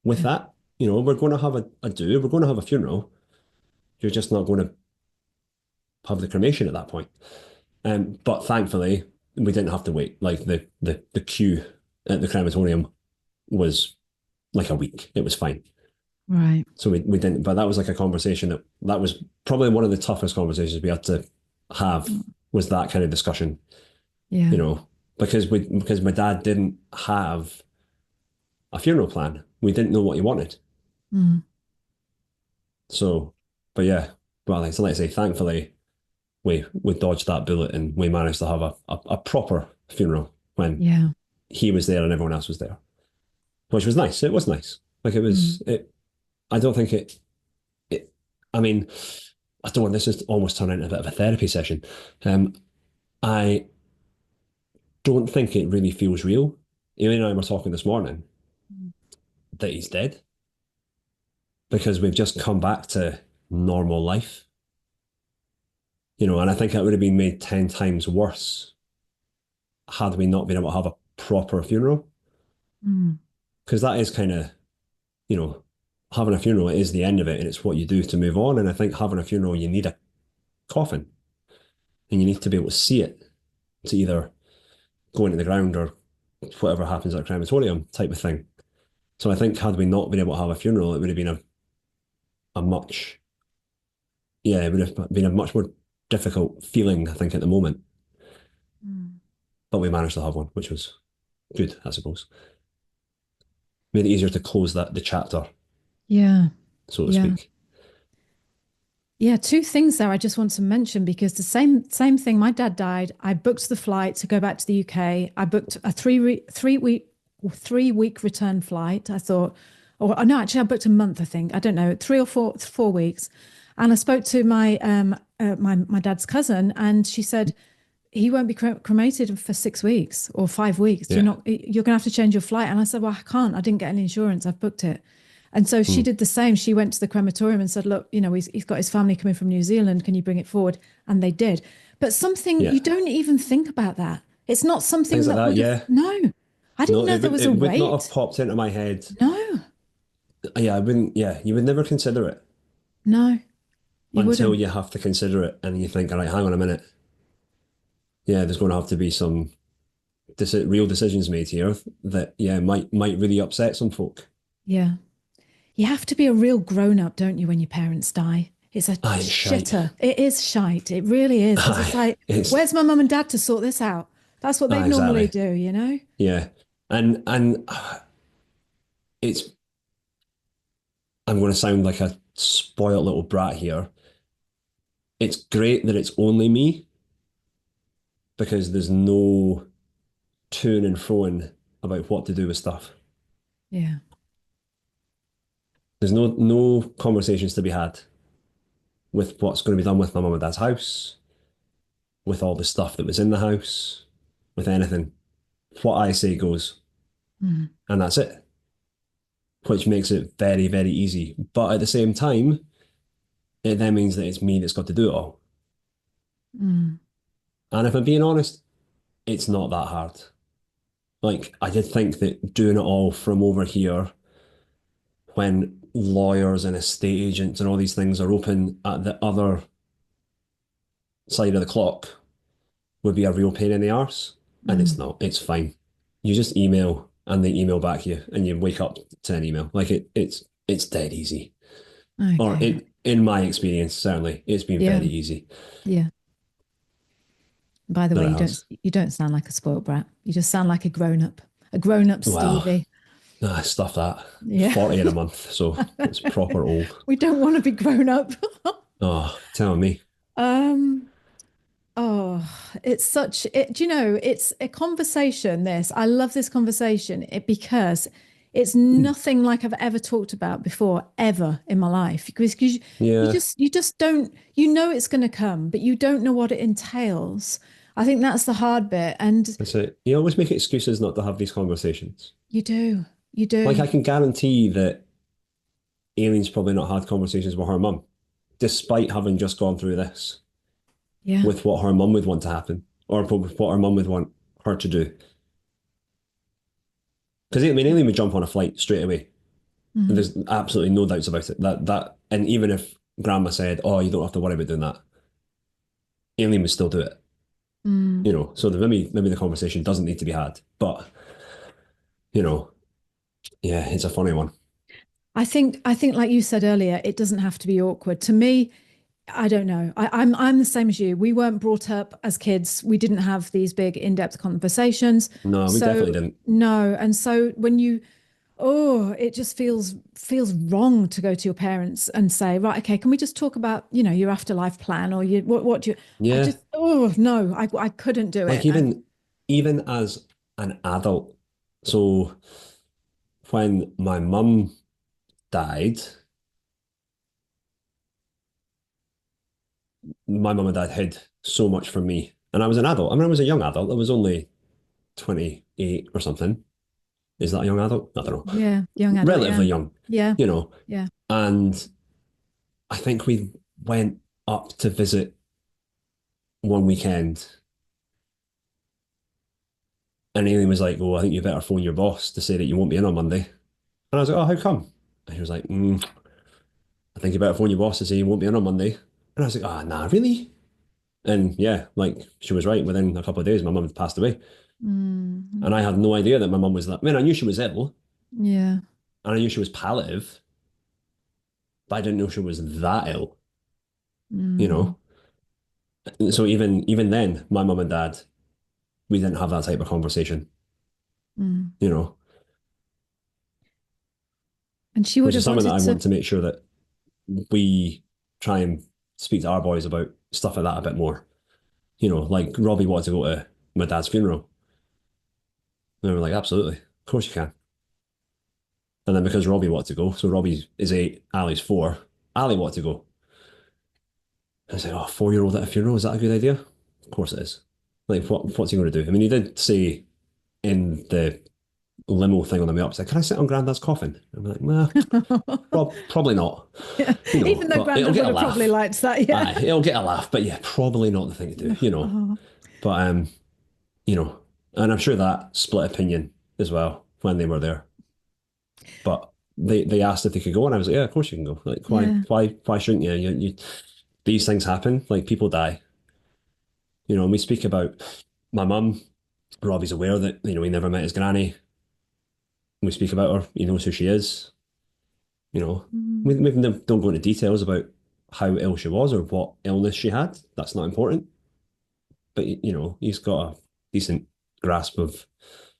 [SPEAKER 2] with that. We're going to have we're going to have a funeral. You're just not going to have the cremation at that point. But thankfully, we didn't have to wait. Like the queue at the crematorium was like a week. It was fine.
[SPEAKER 1] Right.
[SPEAKER 2] So we didn't, but that was like a conversation that was probably one of the toughest conversations we had to have was that kind of discussion.
[SPEAKER 1] Yeah.
[SPEAKER 2] Because my dad didn't have a funeral plan. We didn't know what he wanted. So, but yeah, well, like I say, thankfully we dodged that bullet and we managed to have a proper funeral when he was there and everyone else was there, which was nice. It was nice. Like it was, I don't think I mean, I don't want this is almost turning into a bit of a therapy session. I don't think it really feels real. Amy and I were talking this morning that he's dead because we've just come back to normal life. And I think it would have been made 10 times worse had we not been able to have a proper funeral. Because that is kind of, having a funeral is the end of it and it's what you do to move on. And I think having a funeral, you need a coffin and you need to be able to see it to either go into the ground or whatever happens at a crematorium type of thing. So I think had we not been able to have a funeral, it would have been it would have been a much more difficult feeling, I think, at the moment. But we managed to have one, which was good, I suppose. Made it easier to close the chapter.
[SPEAKER 1] Yeah.
[SPEAKER 2] So to speak.
[SPEAKER 1] Yeah, two things there I just want to mention because the same thing. My dad died. I booked the flight to go back to the UK. I booked a three week 3-week return flight. I thought, or no, actually, I booked a month. I think I don't know, 3 or 4 weeks. And I spoke to my dad's cousin, and she said he won't be cremated for 6 weeks or 5 weeks.
[SPEAKER 2] Yeah.
[SPEAKER 1] You're gonna have to change your flight. And I said, well, I can't. I didn't get any insurance. I've booked it. And so she did the same. She went to the crematorium and said, look, he's got his family coming from New Zealand. Can you bring it forward? And they did. But something,
[SPEAKER 2] Yeah.
[SPEAKER 1] you don't even think about that. It's not something
[SPEAKER 2] Things
[SPEAKER 1] that
[SPEAKER 2] like that,
[SPEAKER 1] would
[SPEAKER 2] yeah.
[SPEAKER 1] no, I didn't know there was a
[SPEAKER 2] it would not have
[SPEAKER 1] wait.
[SPEAKER 2] popped into my head.
[SPEAKER 1] No,
[SPEAKER 2] Yeah, I wouldn't. Yeah, you would never consider it
[SPEAKER 1] no, you
[SPEAKER 2] until
[SPEAKER 1] wouldn't.
[SPEAKER 2] you have to consider it, and you think, all right, hang on a minute. Yeah, there's going to have to be some real decisions made here that, yeah, might really upset some folk.
[SPEAKER 1] Yeah. You have to be a real grown up, don't you, when your parents die? It's a
[SPEAKER 2] Aye, it's shite.
[SPEAKER 1] shitter. It is shite. It really is. 'Cause it's like, where's my mum and dad to sort this out? That's what they normally
[SPEAKER 2] exactly.
[SPEAKER 1] do, you know?
[SPEAKER 2] Yeah, and it's I'm going to sound like a spoiled little brat here. It's great that it's only me because there's no to and froing about what to do with stuff.
[SPEAKER 1] Yeah.
[SPEAKER 2] There's no conversations to be had with what's going to be done with my mum and dad's house, with all the stuff that was in the house, with anything. What I say goes,
[SPEAKER 1] Mm.
[SPEAKER 2] and that's it, which makes it very, very easy. But at the same time, it then means that it's me that's got to do it all.
[SPEAKER 1] Mm.
[SPEAKER 2] And if I'm being honest, it's not that hard. Like, I did think that doing it all from over here, when lawyers and estate agents and all these things are open at the other side of the clock, would be a real pain in the arse. And it's
[SPEAKER 1] Mm.
[SPEAKER 2] not. It's fine. You just email and they email back you and you wake up to an email. Like it's dead easy. Or
[SPEAKER 1] Okay.
[SPEAKER 2] in my experience, certainly, it's been
[SPEAKER 1] Yeah.
[SPEAKER 2] very easy.
[SPEAKER 1] Yeah. By the
[SPEAKER 2] But
[SPEAKER 1] way,
[SPEAKER 2] it has.
[SPEAKER 1] you don't sound like a spoiled brat. You just sound like a grown up
[SPEAKER 2] Well,
[SPEAKER 1] Stevie.
[SPEAKER 2] stuff that.
[SPEAKER 1] Yeah.
[SPEAKER 2] 40 in a month, so it's proper old.
[SPEAKER 1] We don't want to be grown up.
[SPEAKER 2] Oh, telling me.
[SPEAKER 1] Um, Oh, do you know, it's a conversation, this. I love this conversation because it's nothing like I've ever talked about before, ever in my life. Because
[SPEAKER 2] Yeah,
[SPEAKER 1] you just don't, it's going to come, but you don't know what it entails. I think that's the hard bit. And
[SPEAKER 2] that's it. You always make excuses not to have these conversations.
[SPEAKER 1] you
[SPEAKER 2] Like,
[SPEAKER 1] do.
[SPEAKER 2] I can guarantee that Aileen's probably not had conversations with her mum, despite having just gone through this,
[SPEAKER 1] Yeah.
[SPEAKER 2] with what her mum would want to happen, or with what her mum would want her to do. Because I mean, Aileen would jump on a flight straight away. And
[SPEAKER 1] Mm.
[SPEAKER 2] there's absolutely no doubts about it. And even if Grandma said, "Oh, you don't have to worry about doing that," Aileen would still do it.
[SPEAKER 1] Mm.
[SPEAKER 2] So maybe the conversation doesn't need to be had. But you know, yeah, it's a funny one.
[SPEAKER 1] I think like you said earlier, it doesn't have to be awkward. To me, I don't know. I'm the same as you. We weren't brought up as kids. We didn't have these big in-depth conversations.
[SPEAKER 2] No, we
[SPEAKER 1] So
[SPEAKER 2] definitely didn't.
[SPEAKER 1] no. And so it just feels wrong to go to your parents and say, right, okay, can we just talk about, your afterlife plan, or what do you I
[SPEAKER 2] Yeah,
[SPEAKER 1] just oh no, I couldn't do
[SPEAKER 2] like
[SPEAKER 1] it. And
[SPEAKER 2] even as an adult. So when my mum died, my mum and dad hid so much from me. And I was an adult. I mean, I was a young adult. I was only 28 or something. Is that a young adult? I don't know.
[SPEAKER 1] yeah, young adult, yeah.
[SPEAKER 2] Relatively young,
[SPEAKER 1] Yeah,
[SPEAKER 2] you know.
[SPEAKER 1] yeah.
[SPEAKER 2] And I think we went up to visit one weekend, and Aileen was like, "Oh, I think you better phone your boss to say that you won't be in on Monday." And I was like, "Oh, how come?" And he was like, "I think you better phone your boss to say you won't be in on Monday." And I was like, "Ah, nah, really?" And yeah, like, she was right. Within a couple of days, my mum had passed away.
[SPEAKER 1] Mm,
[SPEAKER 2] And I had no idea that my mum was that. I mean, I knew she was ill,
[SPEAKER 1] yeah.
[SPEAKER 2] and I knew she was palliative, but I didn't know she was that ill, you
[SPEAKER 1] Mm,
[SPEAKER 2] know? So even then, my mum and dad, we didn't have that type of conversation,
[SPEAKER 1] mm.
[SPEAKER 2] you know,
[SPEAKER 1] And she would
[SPEAKER 2] which is
[SPEAKER 1] have
[SPEAKER 2] something that
[SPEAKER 1] wanted
[SPEAKER 2] I
[SPEAKER 1] to.
[SPEAKER 2] want to make sure that we try and speak to our boys about stuff like that a bit more. Like Robbie wanted to go to my dad's funeral. And we were like, absolutely. Of course you can. And then because Robbie wanted to go, so Robbie is 8, Ali's 4, Ali wanted to go. I was like, oh, 4-year-old at a funeral, is that a good idea? Of course it is. Like, what's he going to do? I mean, he did say in the limo thing on the way up, said, can I sit on Grandad's coffin? I'm like, well, probably not.
[SPEAKER 1] Yeah. You know, even though Grandad would have probably liked that, yeah.
[SPEAKER 2] Aye, it'll get a laugh, but yeah, probably not the thing to do, you know. But, you know, and I'm sure that split opinion as well when they were there. But they asked if they could go, and I was like, yeah, of course you can go. Like, why shouldn't you? You these things happen, like people die. You know, and we speak about my mum. Robbie's aware that, you know, he never met his granny. We speak about her, he knows who she is. You know, we don't go into details about how ill she was or what illness she had. That's not important. But, you know, he's got a decent grasp of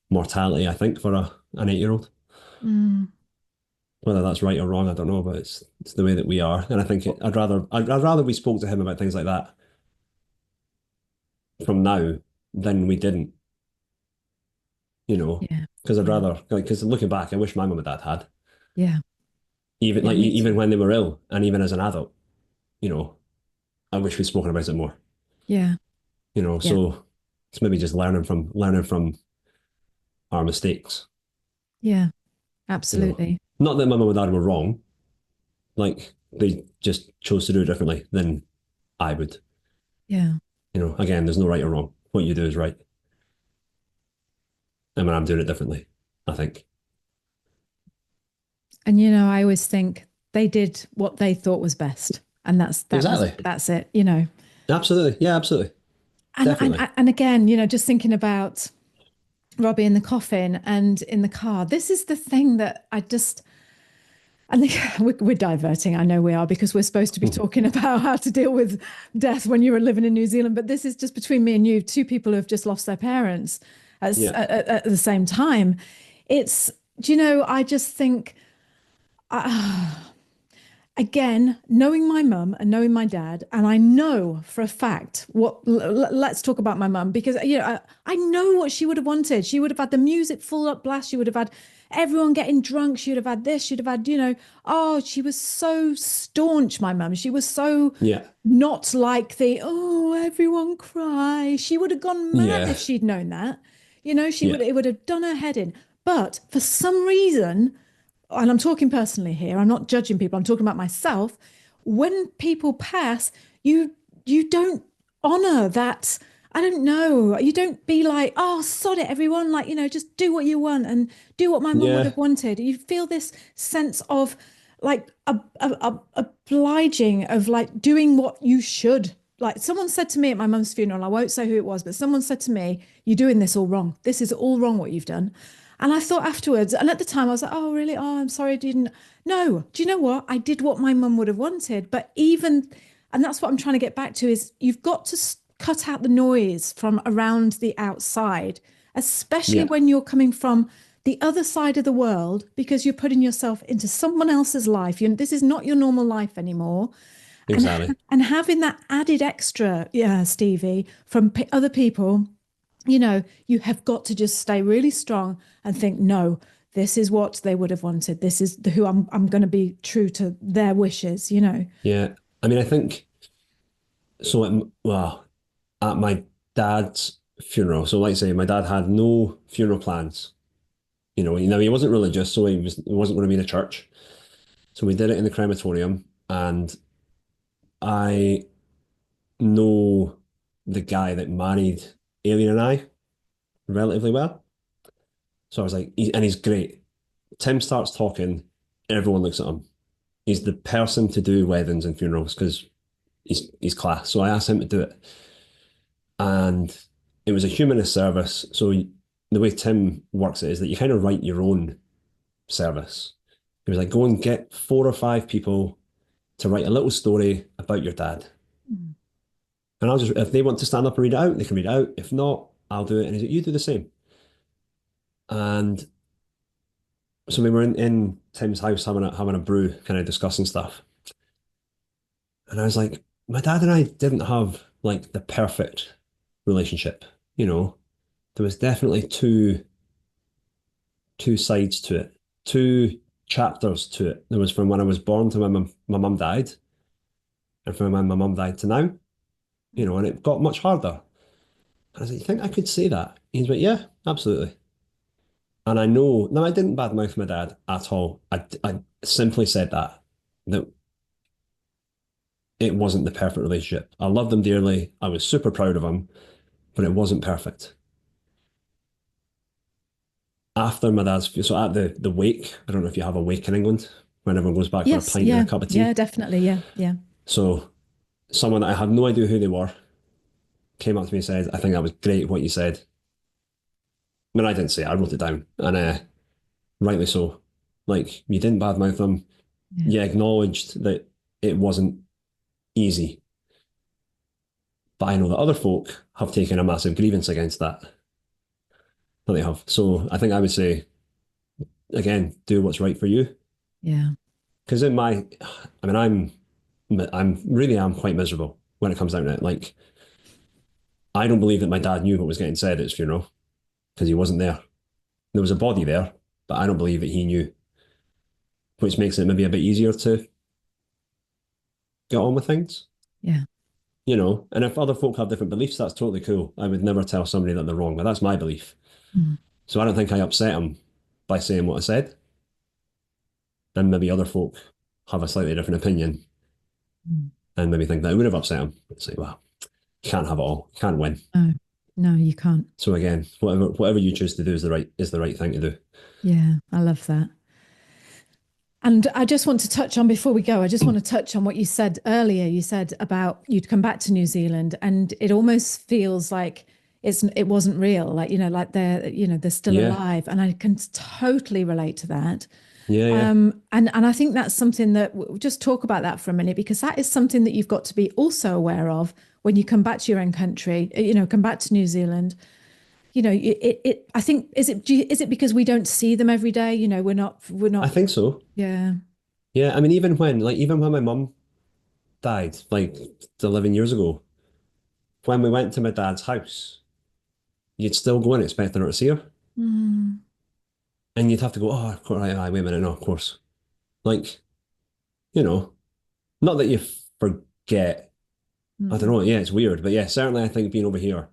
[SPEAKER 2] mortality, I think, for an 8-year-old. Whether that's right or wrong, I don't know, but it's the way that we are. And I think I'd rather we spoke to him about things like that from now than we didn't. You know, because I'd rather, like, because looking back, I wish my mum and dad had.
[SPEAKER 1] Yeah.
[SPEAKER 2] Even when they were ill, and even as an adult, you know, I wish we'd spoken about it more.
[SPEAKER 1] Yeah.
[SPEAKER 2] You know, so it's maybe just learning from our mistakes.
[SPEAKER 1] Yeah, absolutely.
[SPEAKER 2] You know? Not that my mum and dad were wrong. Like, they just chose to do it differently than I would.
[SPEAKER 1] Yeah.
[SPEAKER 2] You know, again, there's no right or wrong. What you do is right. And I'm doing it differently, I think.
[SPEAKER 1] And, you know, I always think they did what they thought was best. And that's it, you know.
[SPEAKER 2] Absolutely. Yeah, absolutely.
[SPEAKER 1] And again, you know, just thinking about Robbie in the coffin and in the car, this is the thing that I think we're diverting. I know we are, because we're supposed to be talking about how to deal with death when you were living in New Zealand. But this is just between me and you, two people who have just lost their parents at the same time. Do you know, I just think, again, knowing my mum and knowing my dad, and I know for a fact let's talk about my mum, because, you know, I know what she would have wanted. She would have had the music full up blast. She would have had everyone getting drunk. She would have had this. She'd have had, you know, she was so staunch, my mum. She was so not like everyone cry. She would have gone mad if she'd known that. You know, it would have done her head in. But for some reason, and I'm talking personally here, I'm not judging people, I'm talking about myself. When people pass, you don't honor that. I don't know. You don't be like, oh, sod it, everyone. Like, you know, just do what you want and do what my mum would have wanted. You feel this sense of like obliging, of like doing what you should. Like, someone said to me at my mum's funeral, I won't say who it was, but someone said to me, you're doing this all wrong. This is all wrong what you've done. And I thought afterwards, and at the time I was like, oh, really? Oh, I'm sorry I didn't. No, do you know what? I did what my mum would have wanted. But and that's what I'm trying to get back to, is you've got to cut out the noise from around the outside, especially when you're coming from the other side of the world, because you're putting yourself into someone else's life. This is not your normal life anymore.
[SPEAKER 2] Exactly.
[SPEAKER 1] And having that added extra, Stevie, from other people, you know, you have got to just stay really strong and think, no, this is what they would have wanted. This is who I'm going to be true to their wishes, you know.
[SPEAKER 2] Yeah. I mean, I think, so at my dad's funeral, so like I say, my dad had no funeral plans. You know, he wasn't religious, so he wasn't going to be in a church. So we did it in the crematorium, and I know the guy that married Alien and I relatively well. So I was like, and he's great. Tim starts talking, everyone looks at him. He's the person to do weddings and funerals because he's class. So I asked him to do it. And it was a humanist service. So the way Tim works it is that you kind of write your own service. He was like, go and get 4 or 5 people to write a little story about your dad. And I'll just, if they want to stand up and read it out, they can read it out. If not, I'll do it. And he's like, you do the same. And so we were in Tim's house having a brew, kind of discussing stuff. And I was like, my dad and I didn't have like the perfect relationship, you know. There was definitely 2 two sides to it, two chapters to it. There was from when I was born to when my mum died, and from when my mum died to now, and it got much harder. And I was like, you think I could say that? He's like, yeah, absolutely. And I know, no, I didn't badmouth my dad at all. I simply said that it wasn't the perfect relationship. I loved him dearly. I was super proud of him, but it wasn't perfect. After my dad's, so at the wake, I don't know if you have a wake in England, when everyone goes back for a pint and a cup of tea.
[SPEAKER 1] Yeah, definitely. Yeah, yeah.
[SPEAKER 2] So someone that I had no idea who they were came up to me and said, I think that was great what you said. I mean, I didn't say it, I wrote it down. And rightly so. Like, you didn't badmouth them. You acknowledged that it wasn't easy. But I know that other folk have taken a massive grievance against that. That they have. So I think I would say, again, do what's right for you.
[SPEAKER 1] Yeah.
[SPEAKER 2] Because I'm quite miserable when it comes down to it. Like, I don't believe that my dad knew what was getting said at his funeral because he wasn't there. There was a body there, but I don't believe that he knew, which makes it maybe a bit easier to get on with things.
[SPEAKER 1] Yeah.
[SPEAKER 2] And if other folk have different beliefs, that's totally cool. I would never tell somebody that they're wrong, but that's my belief.
[SPEAKER 1] Mm.
[SPEAKER 2] So I don't think I upset him by saying what I said. And maybe other folk have a slightly different opinion and maybe think that it would have upset him. It's like, well, you can't have it all. You can't win.
[SPEAKER 1] No, you can't.
[SPEAKER 2] So again, whatever you choose to do is the right thing to do.
[SPEAKER 1] Yeah, I love that. And I just want to touch on, before we go, I just want to touch on what you said earlier. You said about you'd come back to New Zealand, and it almost feels like it wasn't real. Like, like they're still alive. And I can totally relate to that.
[SPEAKER 2] Yeah.
[SPEAKER 1] And I think that's something that we'll just talk about that for a minute, because that is something that you've got to be also aware of when you come back to your own country, come back to New Zealand. I think, is it because we don't see them every day? We're not.
[SPEAKER 2] I think so.
[SPEAKER 1] Yeah.
[SPEAKER 2] Yeah. I mean, even when my mum died, like 11 years ago, when we went to my dad's house, you'd still go in expecting her to see her.
[SPEAKER 1] Mm.
[SPEAKER 2] And you'd have to go, oh, of course, right, wait a minute, no, of course. Like, not that you forget. I don't know. Yeah, it's weird. But yeah, certainly I think being over here,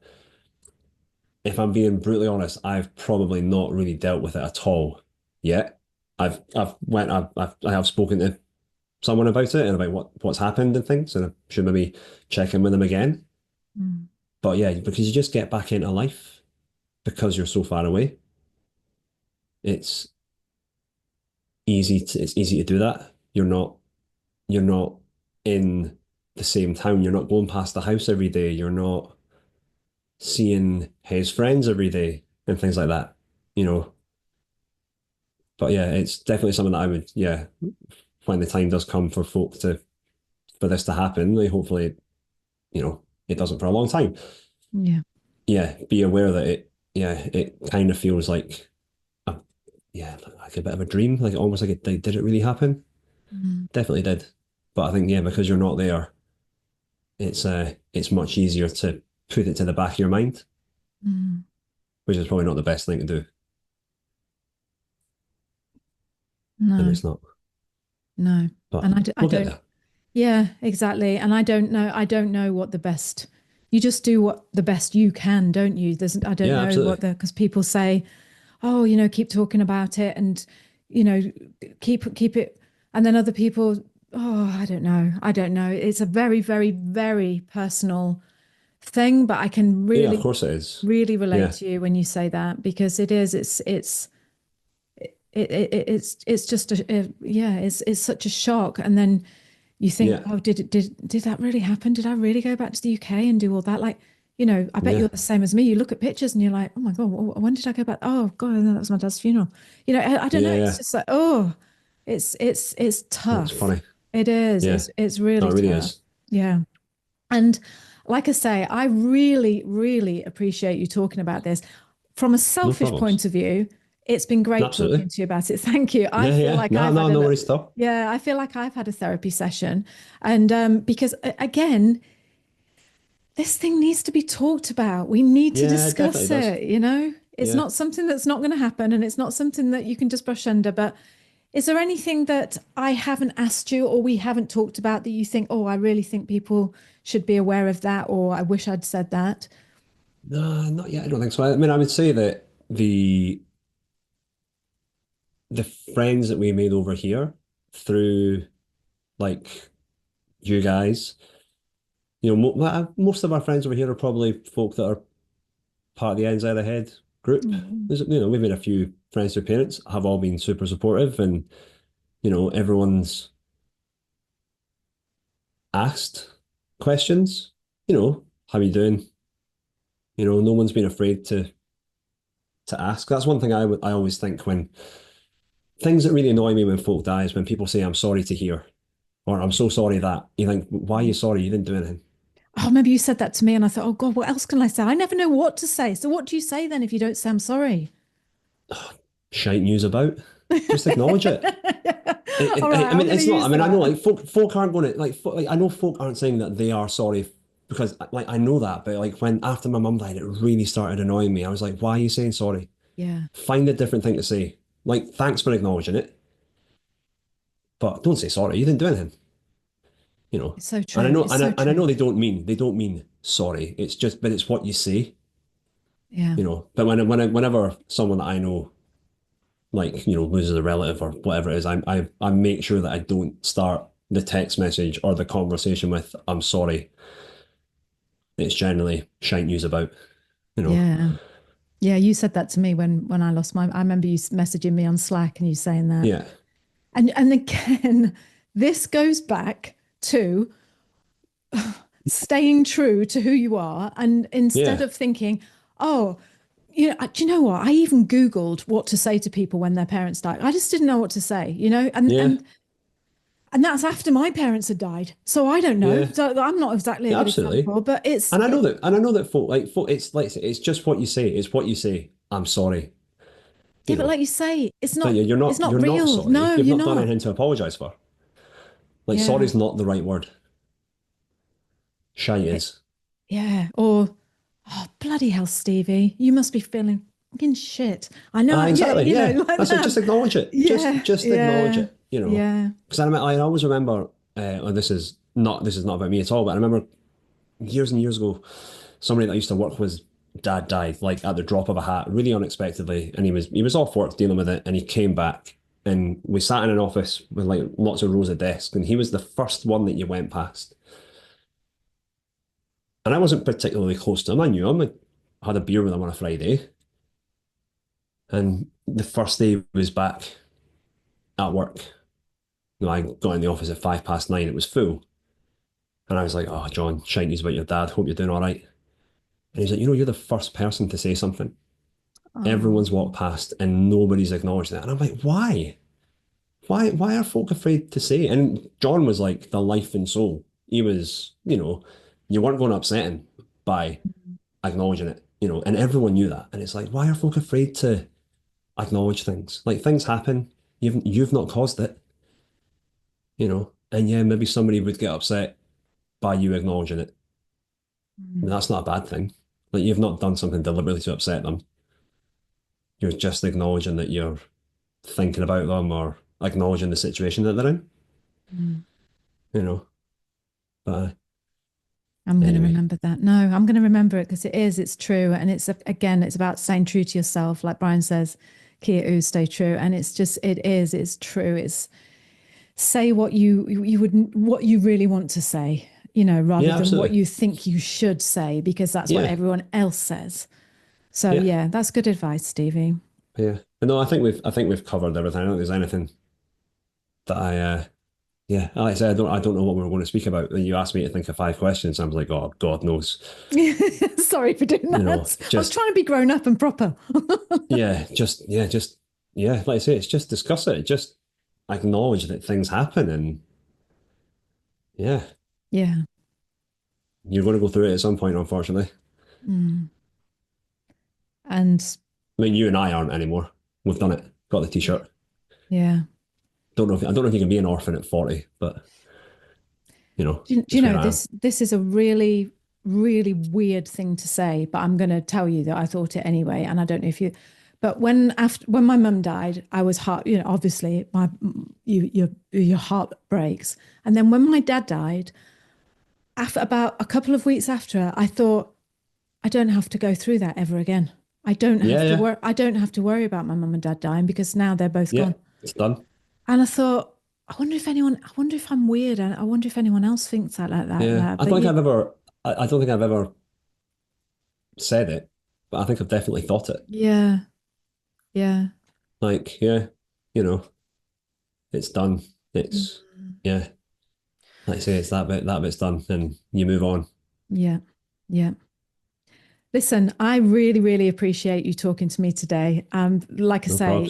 [SPEAKER 2] if I'm being brutally honest, I've probably not really dealt with it at all yet. I have spoken to someone about it and about what's happened and things, and I should maybe check in with them again.
[SPEAKER 1] Mm.
[SPEAKER 2] But yeah, because you just get back into life because you're so far away. It's easy to do that. You're not in the same town. You're not going past the house every day. You're not seeing his friends every day and things like that, But yeah, it's definitely something that I would, when the time does come for this to happen, like hopefully, it doesn't for a long time.
[SPEAKER 1] Yeah.
[SPEAKER 2] Yeah, be aware that it kind of feels like like a bit of a dream, like almost like did it really happen?
[SPEAKER 1] Mm.
[SPEAKER 2] Definitely did. But I think, because you're not there, it's much easier to put it to the back of your mind, which is probably not the best thing to do.
[SPEAKER 1] No.
[SPEAKER 2] And it's not.
[SPEAKER 1] No.
[SPEAKER 2] But
[SPEAKER 1] and I
[SPEAKER 2] we'll
[SPEAKER 1] don't.
[SPEAKER 2] Get there.
[SPEAKER 1] Yeah, exactly. And I don't know what the best. You just do what the best you can, don't you? I don't know
[SPEAKER 2] absolutely.
[SPEAKER 1] because people say, oh, keep talking about it and, keep it. And then other people, oh, I don't know. It's a very, very, very personal thing, but I can really,
[SPEAKER 2] of course it is.
[SPEAKER 1] Really relate to you when you say that, because it is, it's just it's such a shock. And then you think, oh, did that really happen? Did I really go back to the UK and do all that? Like, I bet you're the same as me. You look at pictures and you're like, oh my God, when did I go back? Oh God, that was my dad's funeral. I don't know. It's just like, oh, it's tough.
[SPEAKER 2] It's funny.
[SPEAKER 1] It is.
[SPEAKER 2] Yeah.
[SPEAKER 1] It's really
[SPEAKER 2] it really
[SPEAKER 1] tough.
[SPEAKER 2] is.
[SPEAKER 1] Yeah. And like I say, I really, really appreciate you talking about this. From a selfish point of view, it's been great talking to you about it. Thank you. I feel like
[SPEAKER 2] no worries, stop.
[SPEAKER 1] Yeah, I feel like I've had a therapy session. And because again, this thing needs to be talked about. We need to discuss it, It's not something that's not going to happen, and it's not something that you can just brush under. But is there anything that I haven't asked you or we haven't talked about that you think, oh, I really think people should be aware of that, or I wish I'd said that?
[SPEAKER 2] No, not yet. I don't think so. I mean, I would say that the friends that we made over here through like you guys, most of our friends over here are probably folk that are part of the Ends of the Head group.
[SPEAKER 1] Mm.
[SPEAKER 2] We've made a few friends through parents, have all been super supportive, and everyone's asked questions. How are you doing? No one's been afraid to ask. That's one thing I always think when things that really annoy me when folk die is when people say I'm sorry to hear or I'm so sorry that you think, why are you sorry? You didn't do anything.
[SPEAKER 1] Oh, maybe you said that to me and I thought, oh God, what else can I say? I never know what to say. So what do you say then if you don't say I'm sorry?
[SPEAKER 2] Shite news about. Just acknowledge it.
[SPEAKER 1] All right,
[SPEAKER 2] I mean, it's not. I mean, I know
[SPEAKER 1] that.
[SPEAKER 2] like folk aren't going to like. I know folk aren't saying that they are sorry because like I know that, but like when after my mum died, it really started annoying me. I was like, why are you saying sorry?
[SPEAKER 1] Yeah.
[SPEAKER 2] Find a different thing to say. Like, thanks for acknowledging it, but don't say sorry. You didn't do anything.
[SPEAKER 1] It's so
[SPEAKER 2] And I
[SPEAKER 1] true.
[SPEAKER 2] know,
[SPEAKER 1] It's so
[SPEAKER 2] and I know
[SPEAKER 1] true.
[SPEAKER 2] they don't mean sorry. It's just, but it's what you say.
[SPEAKER 1] Yeah.
[SPEAKER 2] But whenever someone that I know like loses a relative or whatever it is, I make sure that I don't start the text message or the conversation with I'm sorry. It's generally shite news about.
[SPEAKER 1] Yeah. Yeah, you said that to me when I lost my I remember you messaging me on Slack and you saying that.
[SPEAKER 2] Yeah,
[SPEAKER 1] And again, this goes back to staying true to who you are. And instead
[SPEAKER 2] yeah,
[SPEAKER 1] of thinking, oh, do you know what? I even Googled what to say to people when their parents died. I just didn't know what to say, and
[SPEAKER 2] yeah,
[SPEAKER 1] that's after my parents had died. So I don't know.
[SPEAKER 2] yeah,
[SPEAKER 1] So I'm not exactly a
[SPEAKER 2] yeah,
[SPEAKER 1] good
[SPEAKER 2] absolutely.
[SPEAKER 1] example, but it's
[SPEAKER 2] And I know that folk, it's like it's just what you say. It's what you say. I'm sorry.
[SPEAKER 1] yeah,
[SPEAKER 2] You
[SPEAKER 1] but
[SPEAKER 2] know,
[SPEAKER 1] like you say, it's
[SPEAKER 2] but
[SPEAKER 1] not
[SPEAKER 2] yeah,
[SPEAKER 1] it's not
[SPEAKER 2] you're not
[SPEAKER 1] real.
[SPEAKER 2] sorry.
[SPEAKER 1] No,
[SPEAKER 2] You've
[SPEAKER 1] you're
[SPEAKER 2] not done
[SPEAKER 1] not.
[SPEAKER 2] anything to apologize for. Like
[SPEAKER 1] Yeah.
[SPEAKER 2] sorry's not the right word. Shite
[SPEAKER 1] It,
[SPEAKER 2] is.
[SPEAKER 1] yeah. Or oh bloody hell, Stevie. You must be feeling fucking shit. I know, yeah,
[SPEAKER 2] Exactly. Yeah.
[SPEAKER 1] like
[SPEAKER 2] That's it.
[SPEAKER 1] that.
[SPEAKER 2] Just acknowledge it.
[SPEAKER 1] Yeah,
[SPEAKER 2] Just acknowledge
[SPEAKER 1] yeah,
[SPEAKER 2] it.
[SPEAKER 1] yeah.
[SPEAKER 2] Because I always remember. And this is not about me at all. But I remember years and years ago, somebody that I used to work with, dad died like at the drop of a hat, really unexpectedly, and he was off work dealing with it, and he came back, and we sat in an office with like lots of rows of desks, and he was the first one that you went past, and I wasn't particularly close to him. I knew him. I had a beer with him on a Friday, and the first day he was back at work. I got in the office at 9:05. It was full. And I was like, oh, John, shite news about your dad. Hope you're doing all right. And he's like, you're the first person to say something.
[SPEAKER 1] Oh,
[SPEAKER 2] Everyone's walked past and nobody's acknowledged that. And I'm like, why? Why are folk afraid to say it? And John was like the life and soul. He was, you weren't going to upset him by acknowledging it, and everyone knew that. And it's like, why are folk afraid to acknowledge things? Like things happen. You've not caused it, and yeah, maybe somebody would get upset by you acknowledging it. And
[SPEAKER 1] mm,
[SPEAKER 2] that's not a bad thing. Like you've not done something deliberately to upset them. You're just acknowledging that you're thinking about them or acknowledging the situation that they're in,
[SPEAKER 1] mm.
[SPEAKER 2] you know. But
[SPEAKER 1] I'm going to
[SPEAKER 2] anyway,
[SPEAKER 1] remember that. No, I'm going to remember it because it's true. And again, it's about staying true to yourself. Like Brian says, Kia stay true. And it's true. It's say what what you really want to say, rather
[SPEAKER 2] yeah,
[SPEAKER 1] than what
[SPEAKER 2] absolutely.
[SPEAKER 1] you think you should say, because that's what
[SPEAKER 2] Yeah,
[SPEAKER 1] everyone else says. So
[SPEAKER 2] yeah,
[SPEAKER 1] yeah, that's good advice, Stevie.
[SPEAKER 2] yeah. But no, I think we've covered everything. I don't think there's anything that yeah, like I said, I don't know what we were going to speak about. And you asked me to think of 5 questions. I was like, oh, God knows.
[SPEAKER 1] Sorry for doing that. I was
[SPEAKER 2] Just
[SPEAKER 1] trying to be grown up and proper.
[SPEAKER 2] yeah, like I say, it's just discuss it. Just acknowledge that things happen, and yeah,
[SPEAKER 1] Yeah.
[SPEAKER 2] you're going to go through it at some point, unfortunately.
[SPEAKER 1] Mm. And
[SPEAKER 2] I mean, you and I aren't anymore. We've done it. Got the t-shirt.
[SPEAKER 1] yeah.
[SPEAKER 2] I don't know if you can be an orphan at 40, but
[SPEAKER 1] Do
[SPEAKER 2] it's
[SPEAKER 1] you
[SPEAKER 2] where
[SPEAKER 1] know
[SPEAKER 2] I am.
[SPEAKER 1] this is a really really weird thing to say, but I'm going to tell you that I thought it anyway. And I don't know if you, but when my mum died, I was obviously your heart breaks. And then when my dad died, after about a couple of weeks after, I thought, I don't have to go through that ever again. I don't have to worry about my mum and dad dying, because now they're both gone.
[SPEAKER 2] It's done.
[SPEAKER 1] And I thought, I wonder if I'm weird, and I wonder if anyone else thinks that like that.
[SPEAKER 2] Yeah. I don't think I've ever said it, but I think I've definitely thought it.
[SPEAKER 1] Yeah. Yeah.
[SPEAKER 2] Like, yeah, it's done. It's yeah. Like I say, it's that bit's done, and you move on.
[SPEAKER 1] Yeah. Yeah. Listen, I really, really appreciate you talking to me today. Like I say,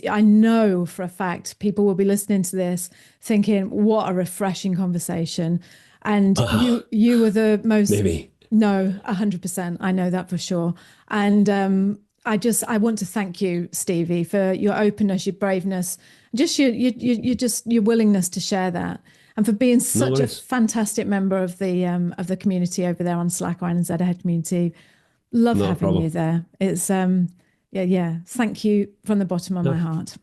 [SPEAKER 1] I know for a fact people will be listening to this thinking, what a refreshing conversation. And you were the most...
[SPEAKER 2] Maybe.
[SPEAKER 1] No, 100%. I know that for sure. And I want to thank you, Stevie, for your openness, your braveness, just your willingness to share that, and for being such a fantastic member of the community over there on Slack or Z Ahead community. Love having you there. It's Thank you from the bottom of my heart.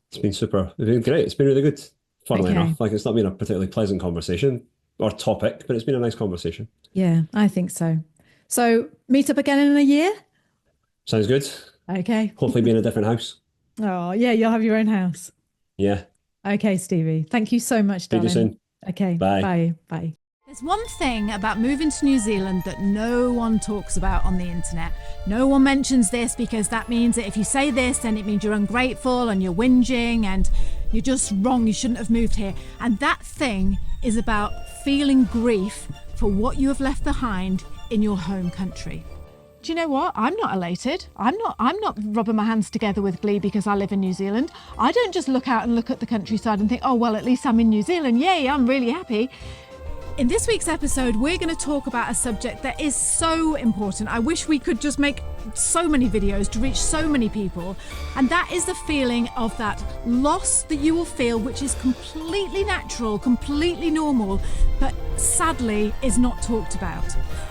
[SPEAKER 2] It's been super. It's been great. It's been really good. Funnily enough, like, it's not been a particularly pleasant conversation or topic, but it's been a nice conversation.
[SPEAKER 1] Yeah, I think so. So meet up again in a year.
[SPEAKER 2] Sounds good.
[SPEAKER 1] Okay.
[SPEAKER 2] Hopefully be in a different house.
[SPEAKER 1] Oh yeah, you'll have your own house.
[SPEAKER 2] Yeah.
[SPEAKER 1] Okay, Stevie. Thank you so much, darling.
[SPEAKER 2] See you soon.
[SPEAKER 1] Okay.
[SPEAKER 2] Bye.
[SPEAKER 1] Bye. Bye.
[SPEAKER 3] There's one thing about moving to New Zealand that no one talks about on the internet. No one mentions this, because that means that if you say this, then it means you're ungrateful and you're whinging and you're just wrong. You shouldn't have moved here. And that thing is about feeling grief for what you have left behind in your home country. Do you know what? I'm not elated. I'm not rubbing my hands together with glee because I live in New Zealand. I don't just look out and look at the countryside and think, oh, well, at least I'm in New Zealand. Yay, I'm really happy. In this week's episode, we're going to talk about a subject that is so important. I wish we could just make so many videos to reach so many people. And that is the feeling of that loss that you will feel, which is completely natural, completely normal, but sadly is not talked about.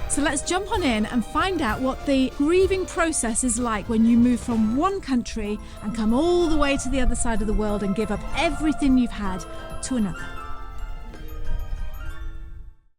[SPEAKER 3] So let's jump on in and find out what the grieving process is like when you move from one country and come all the way to the other side of the world and give up everything you've had to another.